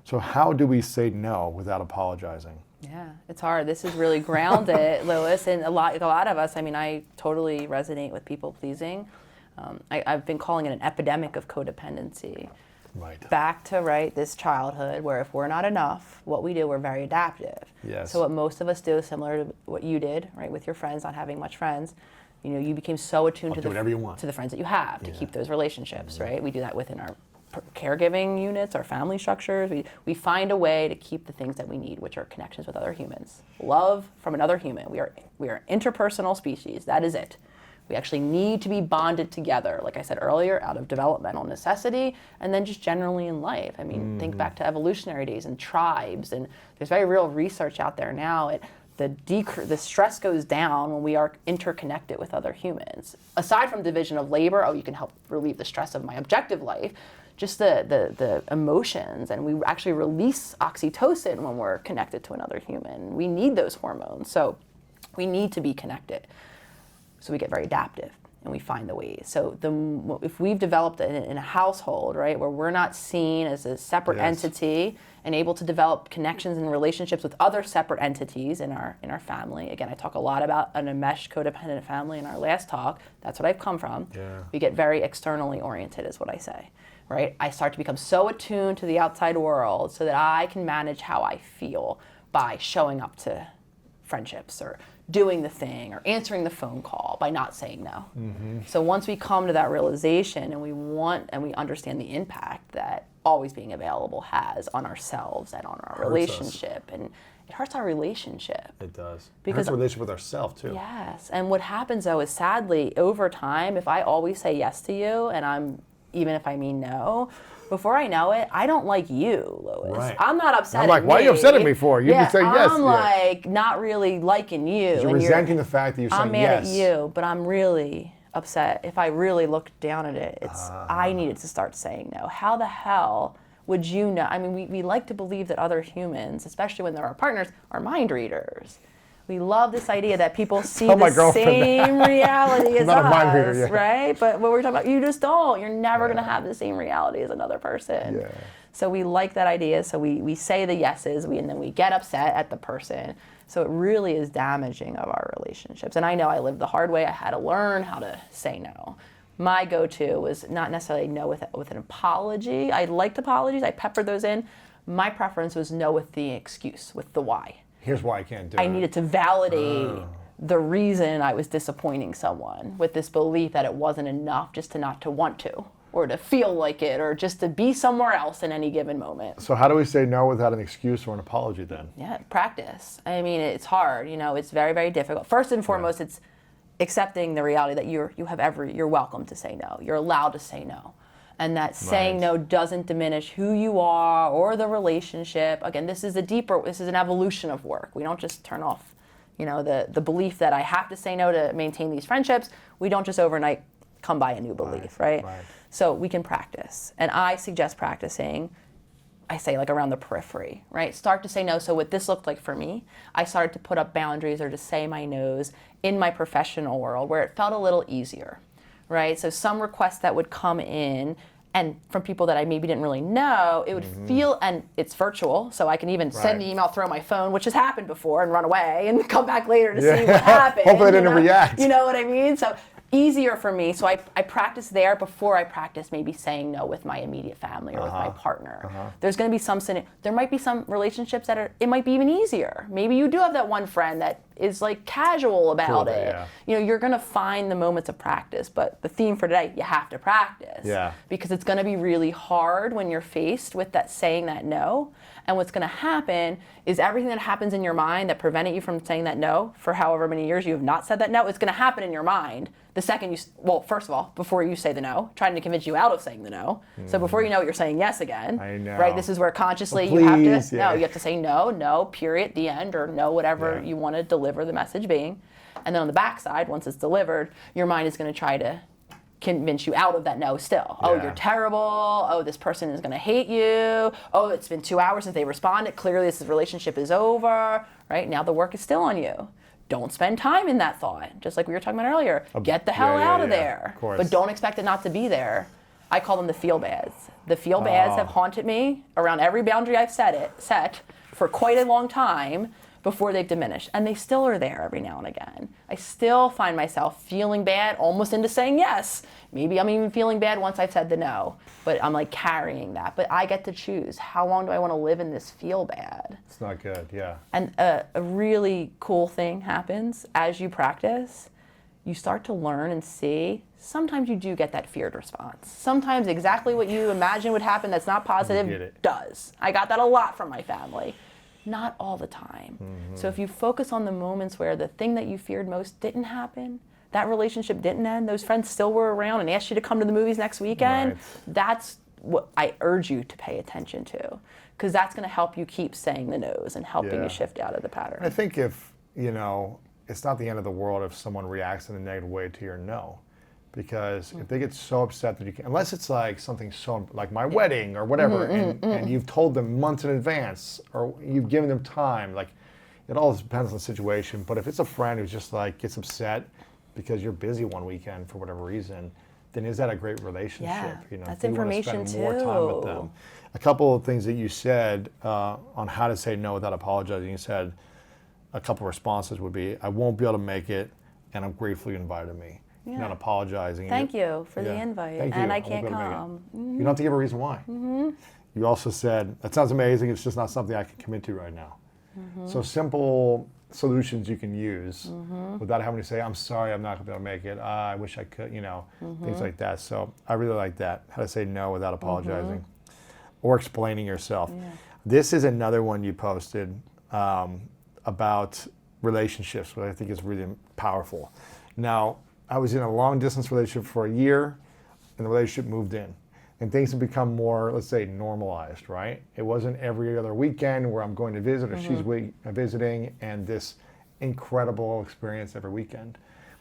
So how do we say no without apologizing? Yeah, it's hard. This is really grounded, Louis, and a lot of us, I totally resonate with people pleasing. I've been calling it an epidemic of codependency. Right. Back to this childhood where if we're not enough, what we do, we're very adaptive. Yes. So what most of us do is similar to what you did, right, with your friends, not having much friends. You became so attuned to do whatever you want. to the friends that you have to keep those relationships, right? We do that within our caregiving units, our family structures. We find a way to keep the things that we need, which are connections with other humans. Love from another human. We are an interpersonal species. That is it. We actually need to be bonded together, like I said earlier, out of developmental necessity, and then just generally in life. Think back to evolutionary days and tribes, and there's very real research out there now. The stress goes down when we are interconnected with other humans. Aside from division of labor, you can help relieve the stress of my objective life, just the emotions, and we actually release oxytocin when we're connected to another human. We need those hormones, so we need to be connected. So we get very adaptive and we find the ways. So if we've developed it in a household, right, where we're not seen as a separate entity and able to develop connections and relationships with other separate entities in our family. Again, I talk a lot about an enmeshed codependent family in our last talk. That's what I've come from. Yeah. We get very externally oriented is what I say, right? I start to become so attuned to the outside world so that I can manage how I feel by showing up to friendships or doing the thing or answering the phone call by not saying no. So once we come to that realization and we understand the impact that always being available has on ourselves and on our relationship, and it hurts our relationship. It does. Because it hurts our relationship with ourselves too. Yes, and what happens though is sadly over time, if I always say yes to you and even if I mean no, before I know it, I don't like you, Louis. Right. I'm not upset. I'm like, why are you upset at me for? You can say yes. I'm like not really liking you. You're resenting the fact that you're saying I'm mad yes. at you, but I'm really upset. If I really looked down at it, I needed to start saying no. How the hell would you know? We like to believe that other humans, especially when they're our partners, are mind readers. We love this idea that people see the same reality as not us, a mind reader yet. right? But what we're talking about, you just don't. You're never going to have the same reality as another person. Yeah. So we like that idea. So we say the yeses, and then we get upset at the person. So it really is damaging of our relationships. And I know I lived the hard way. I had to learn how to say no. My go-to was not necessarily no with an apology. I liked apologies. I peppered those in. My preference was no with the excuse, with the why. Here's why I can't do it. I needed to validate the reason I was disappointing someone with this belief that it wasn't enough just to not to want to, or to feel like it, or just to be somewhere else in any given moment. So how do we say no without an excuse or an apology then? Yeah, practice. It's hard. It's very, very difficult. First and foremost, it's accepting the reality that you're welcome to say no. You're allowed to say no. And that saying no doesn't diminish who you are or the relationship. Again, this is an evolution of work. We don't just turn off, the belief that I have to say no to maintain these friendships. We don't just overnight come by a new belief, right? So we can practice. And I suggest practicing, I say around the periphery, right? Start to say no. So what this looked like for me, I started to put up boundaries or to say my no's in my professional world where it felt a little easier. Right, so some requests that would come in, and from people that I maybe didn't really know, it would feel, and it's virtual, so I can even send the email, throw my phone, which has happened before, and run away, and come back later to see what happened. Hopefully they didn't react. You know what I mean? So easier for me. So I practice there before I practice maybe saying no with my immediate family or with my partner. There's going to be there might be some relationships that it might be even easier. Maybe you do have that one friend that is like casual about Cool, it. yeah. You know, you're going to find the moments of practice, but the theme for today, you have to practice. Yeah. Because it's going to be really hard when you're faced with that saying that no. And what's going to happen is everything that happens in your mind that prevented you from saying that no for however many years you have not said that no, it's going to happen in your mind the second first of all, before you say the no, trying to convince you out of saying the no. So before you know it, you're saying yes again. I know. Right? This is where consciously Well, you have please, to, yeah. no, you have to say no, period, the end, or no, whatever Yeah. you want to deliver the message being. And then on the backside, once it's delivered, your mind is going to try to convince you out of that no still. Oh, Yeah. you're terrible. Oh, this person is going to hate you. Oh, it's been 2 hours since they responded. Clearly this relationship is over. Right? Now the work is still on you. Don't spend time in that thought. Just like we were talking about earlier. Get the hell out of there. Of course. But don't expect it not to be there. I call them the feel bads. The feel bads have haunted me around every boundary I've set for quite a long time before they've diminished. And they still are there every now and again. I still find myself feeling bad almost into saying yes. Maybe I'm even feeling bad once I've said the no. But I'm like carrying that. But I get to choose. How long do I want to live in this feel bad? It's not good, yeah. And a really cool thing happens as you practice. You start to learn and see, sometimes you do get that feared response. Sometimes exactly what you imagine would happen that's not get positive it. does. I got that a lot from my family. Not all the time. So if you focus on the moments where the thing that you feared most didn't happen, that relationship didn't end, those friends still were around and asked you to come to the movies next weekend, Right. that's what I urge you to pay attention to. Because that's going to help you keep saying the no's and helping Yeah. you shift out of the pattern. I think if, it's not the end of the world if someone reacts in a negative way to your no. Because if they get so upset that you can, unless it's like something so, like my wedding or whatever, and you've told them months in advance or you've given them time, like it all depends on the situation. But if it's a friend who's just like gets upset because you're busy one weekend for whatever reason, then is that a great relationship? Yeah, that's do you wanna information spend more time with too. them? A couple of things that you said on how to say no without apologizing. You said a couple responses would be, I won't be able to make it, and I'm grateful you invited me. You're not apologizing. Thank you for the Yeah. invite. Thank you. And I won't be can't able to make it. come. You don't have to give a reason why. You also said, that sounds amazing, it's just not something I can commit to right now. So simple solutions you can use without having to say, I'm sorry, I'm not going to be able to make it. I wish I could, things like that. So I really like that, how to say no without apologizing or explaining yourself. Yeah. This is another one you posted about relationships, which I think is really powerful. Now, I was in a long distance relationship for a year, and the relationship moved in. And things have become more, let's say, normalized, right? It wasn't every other weekend where I'm going to visit or she's visiting, and this incredible experience every weekend.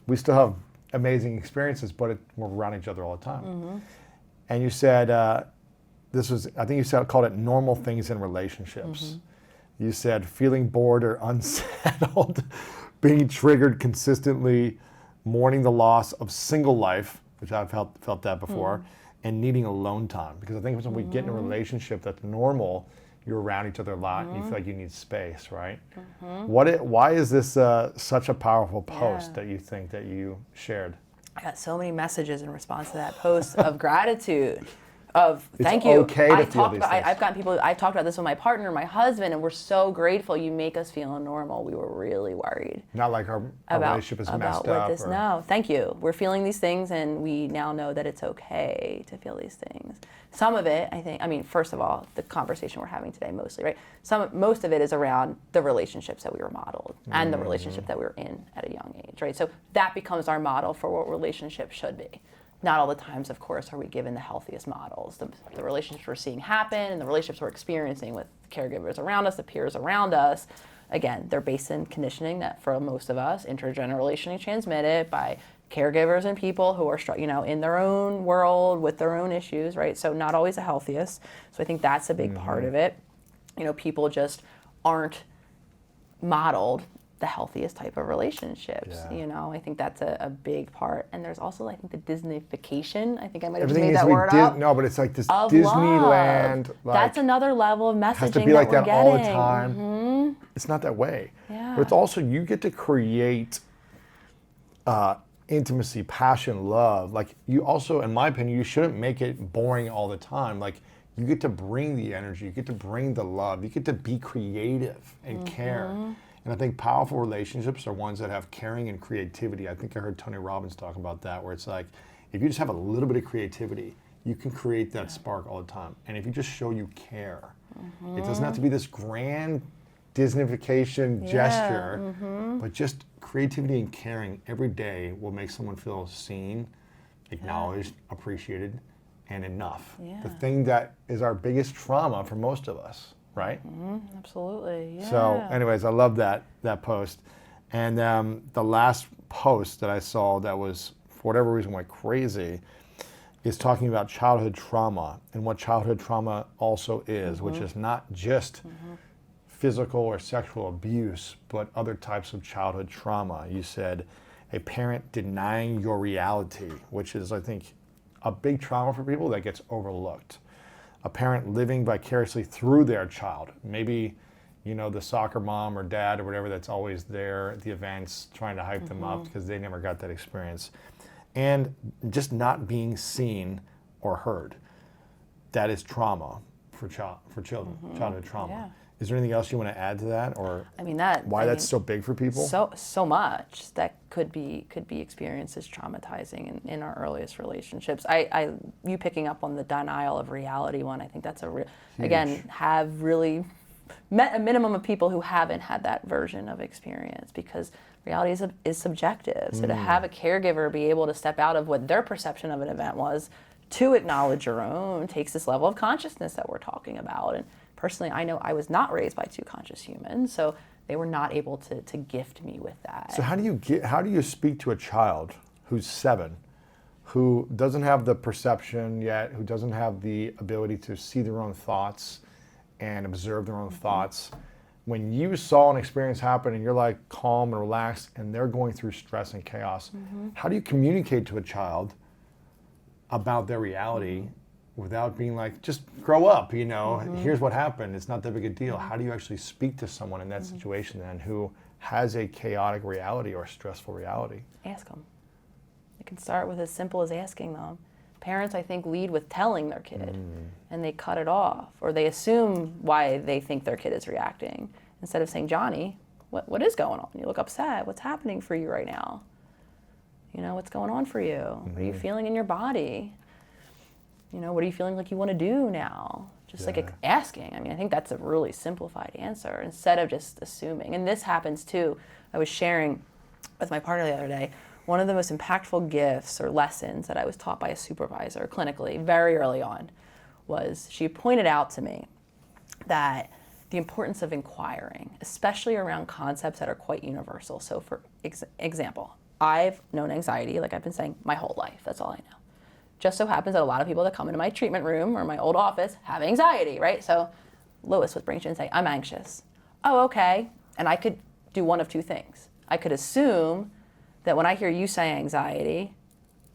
We still have amazing experiences, but we're around each other all the time. And you said, I think you said, called it normal things in relationships. You said feeling bored or unsettled, being triggered consistently, mourning the loss of single life, which I've felt that before, and needing alone time. Because I think when we get in a relationship that's normal, you're around each other a lot and you feel like you need space, right? Why is this such a powerful post that you think that you shared? I got so many messages in response to that post of gratitude, of thank you. okay to feel these things. I've gotten people, I talked about this with my partner, my husband, and we're so grateful you make us feel normal. We were really worried. Not like our relationship is messed what up. this, no, thank you. We're feeling these things, and we now know that it's okay to feel these things. Some of it, first of all, the conversation we're having today mostly, right? Most of it is around the relationships that we were modeled and the relationship that we were in at a young age, right? So that becomes our model for what relationships should be. Not all the times, of course, are we given the healthiest models. The relationships we're seeing happen and the relationships we're experiencing with caregivers around us, the peers around us, again, they're based in conditioning that for most of us, intergenerationally transmitted by caregivers and people who are, in their own world with their own issues, right? So not always the healthiest. So I think that's a big part of it. People just aren't modeled the healthiest type of relationships. Yeah. I think that's a big part. And there's also, I think, the Disneyfication. I think I might have just Everything made needs that to be word up. No, but it's like this Of Disneyland. love. Like, That's another level of messaging has to be like we're that all the getting. time. It's not that way. Yeah. But it's also, you get to create intimacy, passion, love. Like you also, in my opinion, you shouldn't make it boring all the time. Like you get to bring the energy, you get to bring the love, you get to be creative and care. And I think powerful relationships are ones that have caring and creativity. I think I heard Tony Robbins talk about that, where it's like, if you just have a little bit of creativity, you can create that spark all the time. And if you just show you care, it doesn't have to be this grand Disneyfication gesture, but just creativity and caring every day will make someone feel seen, acknowledged, appreciated, and enough. Yeah. The thing that is our biggest trauma for most of us, right? Absolutely. Yeah. So, anyways, I love that post. And the last post that I saw that was, for whatever reason, went crazy, is talking about childhood trauma and what childhood trauma also is, which is not just physical or sexual abuse, but other types of childhood trauma. You said a parent denying your reality, which is, I think, a big trauma for people that gets overlooked. A parent living vicariously through their child. Maybe, you know, the soccer mom or dad or whatever that's always there at the events trying to hype them up because they never got that experience. And just not being seen or heard. That is trauma for children, childhood trauma. Yeah. Is there anything else you want to add to that, or I mean why that's so big for people? So much that could be experienced as traumatizing in our earliest relationships. You picking up on the denial of reality one, I think that's again, have really met a minimum of people who haven't had that version of experience, because reality is subjective. So to have a caregiver be able to step out of what their perception of an event was to acknowledge your own takes this level of consciousness that we're talking about. And personally, I know I was not raised by two conscious humans, so they were not able to gift me with that. So how do you speak to a child who's 7, who doesn't have the perception yet, who doesn't have the ability to see their own thoughts and observe their own thoughts? When you saw an experience happen and you're like calm and relaxed and they're going through stress and chaos, how do you communicate to a child about their reality without being like, just grow up, you know, here's what happened, it's not that big a deal? How do you actually speak to someone in that situation then who has a chaotic reality or stressful reality? Ask them. It can start with as simple as asking them. Parents, I think, lead with telling their kid, and they cut it off, or they assume why they think their kid is reacting, instead of saying, Johnny, what is going on? You look upset. What's happening for you right now? You know, what's going on for you? What are you feeling in your body? You know, what are you feeling like you want to do now? Just like asking. I mean, I think that's a really simplified answer instead of just assuming. And this happens too. I was sharing with my partner the other day, one of the most impactful gifts or lessons that I was taught by a supervisor clinically very early on was she pointed out to me that the importance of inquiring, especially around concepts that are quite universal. So for example, I've known anxiety, like I've been saying, my whole life. That's all I know. Just so happens that a lot of people that come into my treatment room or my old office have anxiety, right? So Lewis would bring you and say, I'm anxious. Oh, okay. And I could do one of two things. I could assume that when I hear you say anxiety,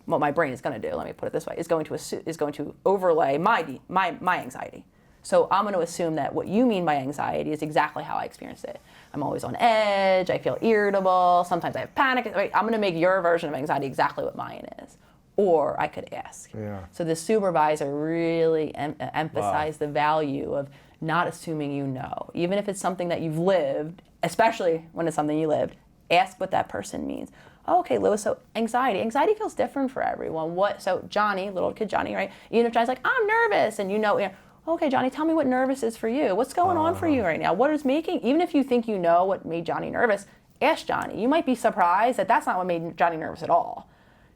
what my brain is going to do, let me put it this way, is going to overlay my anxiety. So I'm going to assume that what you mean by anxiety is exactly how I experience it. I'm always on edge, I feel irritable, sometimes I have panic. Right? I'm going to make your version of anxiety exactly what mine is. Or I could ask. Yeah. So the supervisor really emphasized the value of not assuming you know. Even if it's something that you've lived, especially when it's something you lived, ask what that person means. Oh, okay, Lewis, so anxiety feels different for everyone. So Johnny, little kid Johnny, right? Even if Johnny's like, I'm nervous, and you know, okay, Johnny, tell me what nervous is for you. What's going on for you right now? What is making, even if you think you know what made Johnny nervous, ask Johnny. You might be surprised that that's not what made Johnny nervous at all.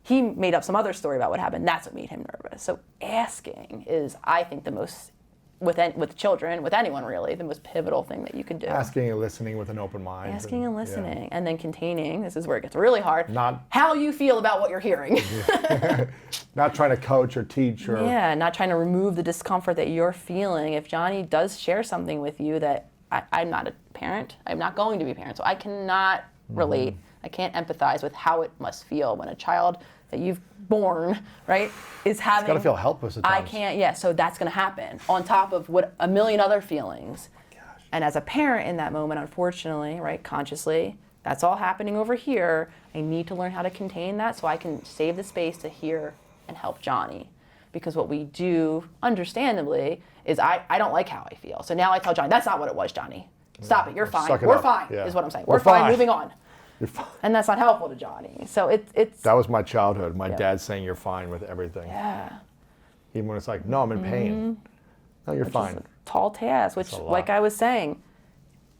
He made up some other story about what happened. That's what made him nervous. So asking is, I think, the most, with children, with anyone really, the most pivotal thing that you can do. Asking and listening with an open mind. Asking and listening, and then containing, this is where it gets really hard, Not how you feel about what you're hearing. not trying to coach or teach or Yeah, not trying to remove the discomfort that you're feeling. If Johnny does share something with you that I'm not a parent, I'm not going to be a parent, so I cannot relate, I can't empathize with how it must feel when a child that you've born, right, is having... It's got to feel helpless at I times. can't, yeah, so that's going to happen on top of what a million other feelings. And as a parent in that moment, unfortunately, right, consciously, That's all happening over here. I need to learn how to contain that so I can save the space to hear and help Johnny. Because what we do, understandably, is I don't like how I feel. So now I tell Johnny, that's not what it was, Johnny. Stop it, you're fine. Suck it We're up. fine, Yeah. is what I'm saying. We're We're fine, fine. moving on. You're fine. And that's not helpful to Johnny. So it's That was my childhood. My dad saying you're fine with everything. yeah. Even when it's like, no, I'm in pain. No, you're fine. It's a tall task, which, a lot. like I was saying,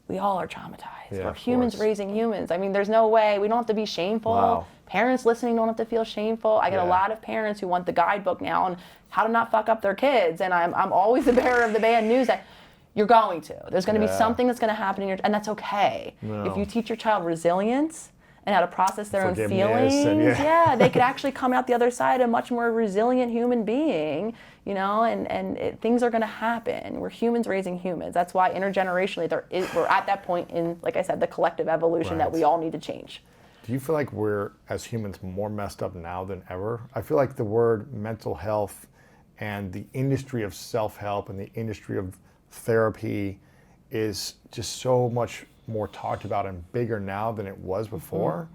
we all are traumatized. Yeah, We're of humans course. raising humans. I mean, there's no way. We don't have to be shameful. Wow. Parents listening don't have to feel shameful. I get a Yeah. lot of parents who want the guidebook now on how to not fuck up their kids. And I'm always the bearer of the bad news that you're going to. There's going to be Yeah. something that's going to happen in your, and that's okay. No. If you teach your child resilience and how to process their own Forgiveness feelings, and yeah, they could actually come out the other side a much more resilient human being, you know, and things are going to happen. We're humans raising humans. That's why intergenerationally we're at that point in, like I said, the collective evolution that Right. we all need to change. Do you feel like we're, as humans, more messed up now than ever? I feel like the word mental health and the industry of self-help and the industry of therapy is just so much more talked about and bigger now than it was before.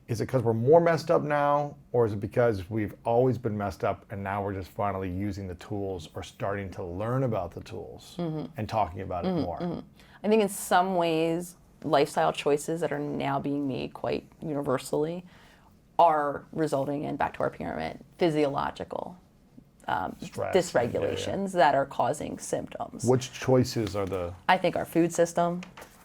Is it because we're more messed up now, or is it because we've always been messed up and now we're just finally using the tools or starting to learn about the tools and talking about it more? I think in some ways, lifestyle choices that are now being made quite universally are resulting in, back to our pyramid, physiological Stress. dysregulations that are causing symptoms. Which choices are the... I think our food system.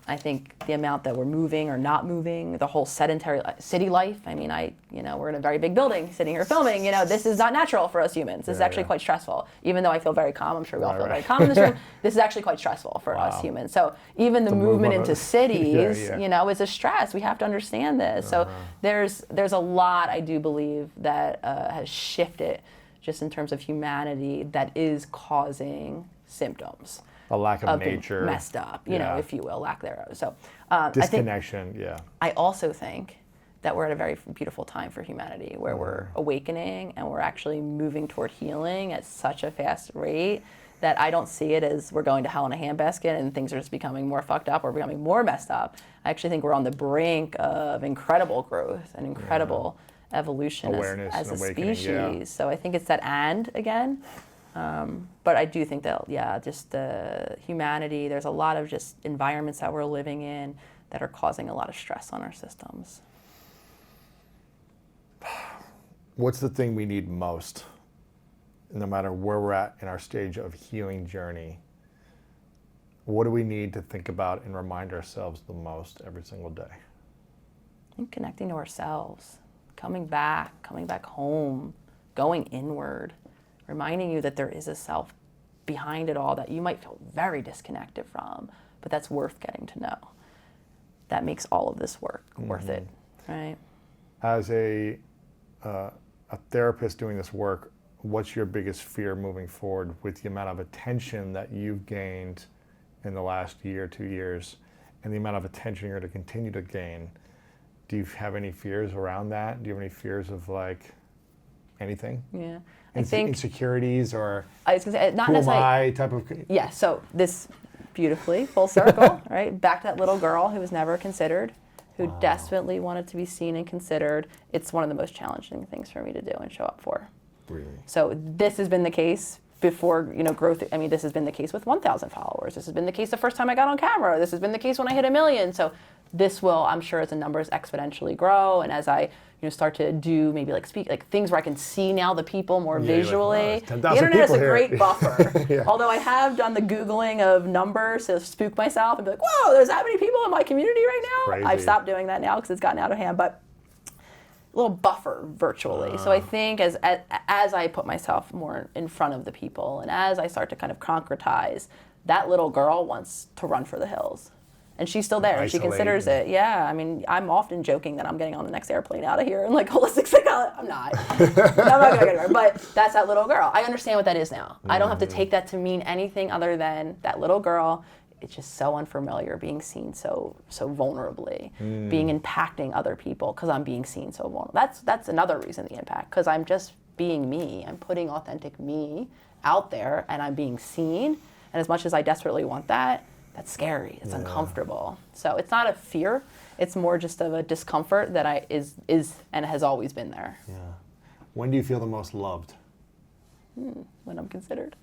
I think the amount that we're moving or not moving, the whole sedentary city life. I mean, we're in a very big building sitting here filming. This is not natural for us humans. This is actually quite stressful. Even though I feel very calm, I'm sure we all feel very calm in this room. This is actually quite stressful for us humans. So even the movement into cities, is a stress. We have to understand this. So there's a lot, I do believe, that has shifted just in terms of humanity that is causing symptoms. A lack of being nature. messed up, Yeah. if you will, lack thereof. So I think Disconnection, yeah. I also think that we're at a very beautiful time for humanity where we're awakening and we're actually moving toward healing at such a fast rate that I don't see it as we're going to hell in a handbasket and things are just becoming more fucked up or becoming more messed up. I actually think we're on the brink of incredible growth and incredible evolution Awareness as and a awakening, species. yeah. So I think it's that and again. But I do think that, just the humanity, there's a lot of just environments that we're living in that are causing a lot of stress on our systems. What's the thing we need most, no matter where we're at in our stage of healing journey? What do we need to think about and remind ourselves the most every single day? I think connecting to ourselves, coming back home, going inward, reminding you that there is a self behind it all that you might feel very disconnected from, but that's worth getting to know. That makes all of this work worth it, right? As a therapist doing this work, what's your biggest fear moving forward with the amount of attention that you've gained in the last year, 2 years, and the amount of attention you're going to continue to gain? Do you have any fears around that? Do you have any fears of anything? Yeah. I think Insecurities or I was gonna say not who am necessarily. I type of... Yeah, so this beautifully, full circle, right? Back to that little girl who was never considered, who desperately wanted to be seen and considered. It's one of the most challenging things for me to do and show up for. Really? So this has been the case before, growth. I mean, this has been the case with 1,000 followers. This has been the case the first time I got on camera. This has been the case when I hit 1 million. So this will, I'm sure, as the numbers exponentially grow and as I start to do maybe speak things where I can see now the people more Yeah, you're like, visually. wow, there's 10,000 the internet is a people here. great buffer. Yeah. Although I have done the Googling of numbers to spook myself and be like, whoa, there's that many people in my community right now. Crazy. I've stopped doing that now because it's gotten out of hand, but a little buffer virtually. So I think as I put myself more in front of the people and as I start to kind of concretize, that little girl wants to run for the hills. And she's still there. She considers it. Yeah. I mean, I'm often joking that I'm getting on the next airplane out of here and holistic psychology. I'm not. I'm not going to get anywhere. But that's that little girl. I understand what that is now. I don't have to take that to mean anything other than that little girl. It's just so unfamiliar being seen so vulnerably, being impacting other people because I'm being seen so vulnerable. That's another reason the impact, because I'm just being me. I'm putting authentic me out there and I'm being seen. And as much as I desperately want that, that's scary. It's uncomfortable. So it's not a fear. It's more just of a discomfort that is and has always been there. Yeah. When do you feel the most loved? When I'm considered.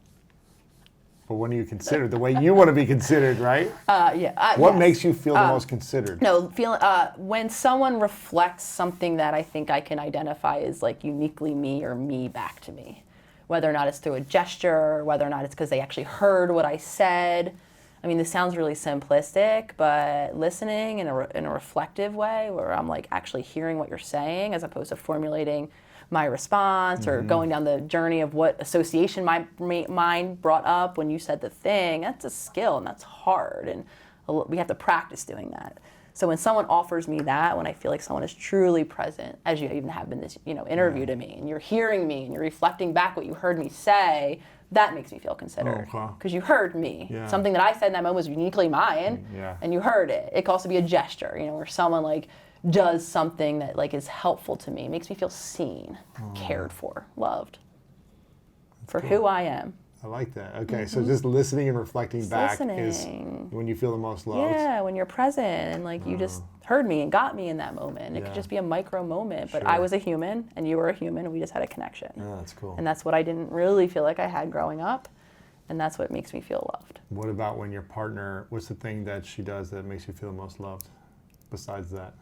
But when are you considered the way you want to be considered, right? What Yes. makes you feel the most considered? No, when someone reflects something that I think I can identify as like uniquely me or me back to me, whether or not it's through a gesture, whether or not it's because they actually heard what I said. I mean, this sounds really simplistic, but listening in a reflective way, where I'm like actually hearing what you're saying, as opposed to formulating my response or going down the journey of what association my mind brought up when you said the thing. That's a skill, and that's hard, and we have to practice doing that. So when someone offers me that, when I feel like someone is truly present, as you even have in this interview to me, and you're hearing me and you're reflecting back what you heard me say, that makes me feel considered. Because you heard me. Yeah. Something that I said in that moment was uniquely mine, and you heard it. It can also be a gesture, where someone like does something that like is helpful to me. It makes me feel seen, cared for, loved for who I am. I like that. Okay, so just listening and reflecting back is when you feel the most loved. Yeah, when you're present and like you just heard me and got me in that moment. It could just be a micro moment, but I was a human and you were a human and we just had a connection. Yeah, that's cool. And that's what I didn't really feel like I had growing up, and that's what makes me feel loved. What about when your partner, what's the thing that she does that makes you feel the most loved besides that?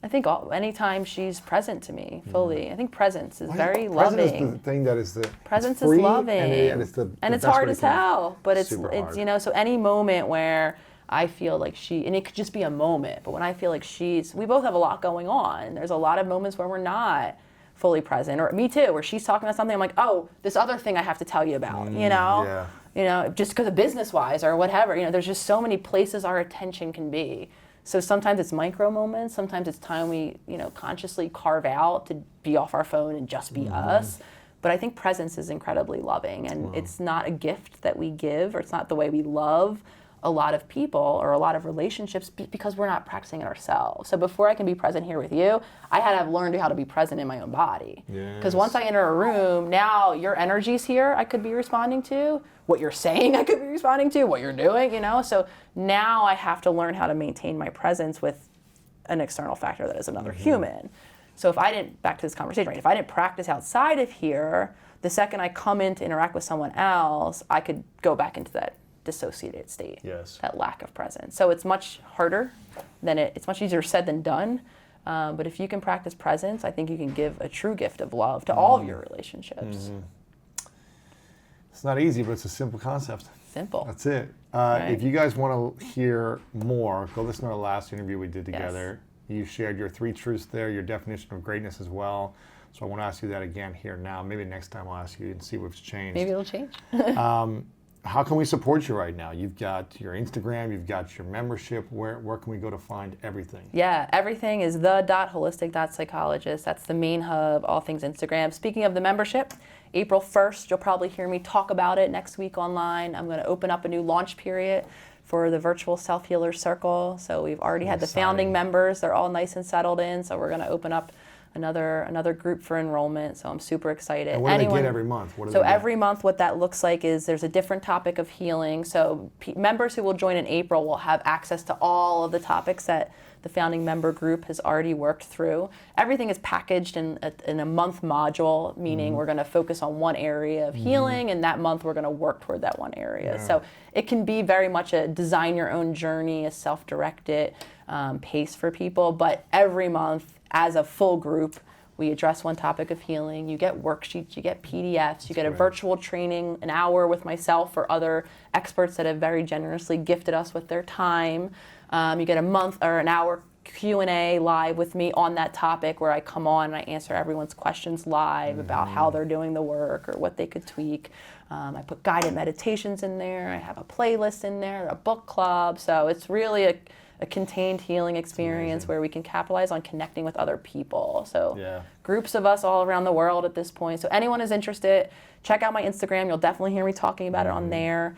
I think anytime she's present to me fully, I think presence is very Present loving. is the thing that is Presence it's free is loving, and it's the and it's best hard way as to connect. hell. But it's Super so any moment where I feel like and it could just be a moment, but when I feel like we both have a lot going on. There's a lot of moments where we're not fully present, or me too, where she's talking about something, I'm like, oh, this other thing I have to tell you about, just because of business-wise or whatever. There's just so many places our attention can be. So sometimes it's micro moments, sometimes it's time we, consciously carve out to be off our phone and just be us. But I think presence is incredibly loving, and it's not a gift that we give, or it's not the way we love a lot of people or a lot of relationships because we're not practicing it ourselves. So before I can be present here with you, I had to have learned how to be present in my own body. Because once I enter a room, now your energy's here, I could be responding to. What you're saying, I could be responding to. What you're doing, So now I have to learn how to maintain my presence with an external factor that is another human. So back to this conversation, right? If I didn't practice outside of here, the second I come in to interact with someone else, I could go back into that dissociated state, that lack of presence. So it's much harder it's much easier said than done. But if you can practice presence, I think you can give a true gift of love to all of your relationships. It's not easy, but it's a simple concept. Simple. That's it. If you guys want to hear more, go listen to our last interview we did together. You shared your 3 truths there, your definition of greatness as well. So I want to ask you that again here now. Maybe next time I'll ask you and see what's changed. Maybe it'll change. How can we support you right now? You've got your Instagram, you've got your membership. Where can we go to find everything? Yeah, everything is the.holistic.psychologist. That's the main hub, all things Instagram. Speaking of the membership, April 1st, you'll probably hear me talk about it next week online. I'm going to open up a new launch period for the virtual Self-Healer Circle. So we've already had the founding members. They're all nice and settled in. So we're going to open up another group for enrollment, so I'm super excited. And what do they get every month? Every month what that looks like is there's a different topic of healing. So members who will join in April will have access to all of the topics that the founding member group has already worked through. Everything is packaged in a month module, meaning we're going to focus on one area of healing, and that month we're going to work toward that one area. So it can be very much a design your own journey, a self-directed pace for people, but every month as a full group, we address one topic of healing. You get worksheets, you get PDFs, you get a virtual training, an hour with myself or other experts that have very generously gifted us with their time. You get a month or an hour Q&A live with me on that topic where I come on and I answer everyone's questions live about how they're doing the work or what they could tweak. I put guided meditations in there. I have a playlist in there, a book club. So it's really a contained healing experience where we can capitalize on connecting with other people. So groups of us all around the world at this point. So anyone is interested, check out my Instagram. You'll definitely hear me talking about it on there.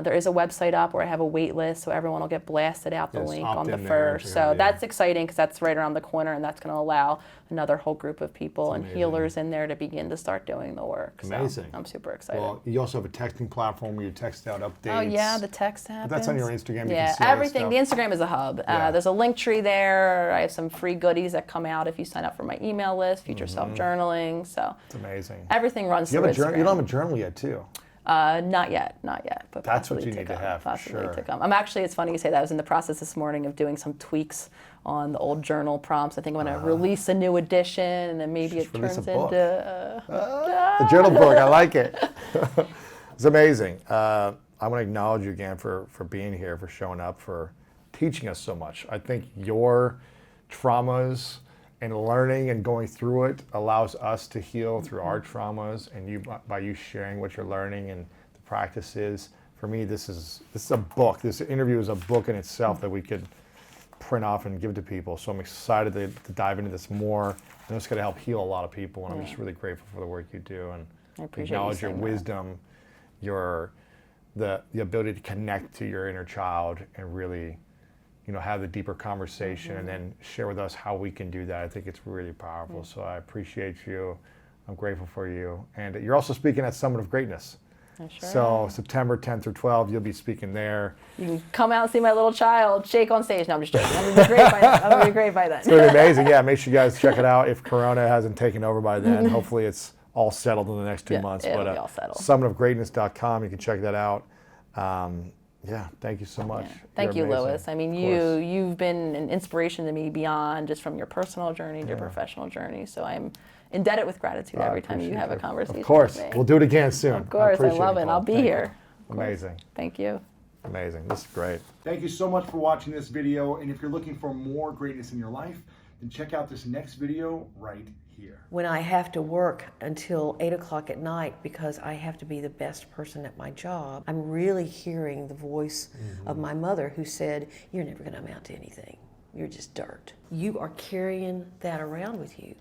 There is a website up where I have a wait list, so everyone will get blasted out the Yes, link opt on the in there and 1st. check it So out, yeah. that's exciting because that's right around the corner, and that's going to allow another whole group of people and amazing. healers in there to begin to start doing the work. Amazing. So I'm super excited. Well, you also have a texting platform where you text out updates. Oh yeah, the text happens. That's on your Instagram. You Yeah, can see all that everything. The stuff. Instagram is a hub. Yeah. There's a link tree there. I have some free goodies that come out if you sign up for my email list, Future Self Journaling. So It's amazing. everything runs You through have a journal. Instagram. You don't have a journal yet, too. Not yet. But That's what possibly you need to come, have, for possibly sure. to come. I'm actually. It's funny you say that. I was in the process this morning of doing some tweaks on the old journal prompts. I think I'm going to release a new edition, and then maybe Just it release turns a book. into. The journal book, I like it. It's amazing. I want to acknowledge you again for being here, for showing up, for teaching us so much. I think your traumas and learning and going through it allows us to heal through our traumas, and you, by you sharing what you're learning and the practices. For me, this is a book. This interview is a book in itself that we could print off and give to people. So I'm excited to dive into this more. I know it's going to help heal a lot of people, and I'm just really grateful for the work you do, and I appreciate you acknowledge your saying that. wisdom, the ability to connect to your inner child and really, have the deeper conversation and then share with us how we can do that. I think it's really powerful. So I appreciate you. I'm grateful for you. And you're also speaking at Summit of Greatness. I sure So am. September 10th through 12th, you'll be speaking there. You can come out and see my little child shake on stage. No, I'm just joking. I'm going to be great by then. I'm going to be great by then. It's going to be amazing. Yeah, make sure you guys check it out. If Corona hasn't taken over by then, hopefully it's all settled in the next 2 Yeah, months. it'll be all settled. Summitofgreatness.com, you can check that out. Yeah, thank you so much. Thank You're you, amazing. Louis. I mean, Of course. you've been an inspiration to me beyond just from your personal journey to your Yeah. professional journey. So I'm indebted with gratitude every time you appreciate have a it. conversation. Of course. with me. We'll do it again soon. Of course, I appreciate love it. Nicole. I'll be Thank you. here. Of course. Amazing. Thank you. Amazing. This is great. Thank you so much for watching this video. And if you're looking for more greatness in your life, then check out this next video right here. When I have to work until 8 o'clock at night because I have to be the best person at my job, I'm really hearing the voice of my mother who said, "You're never going to amount to anything. You're just dirt." You are carrying that around with you.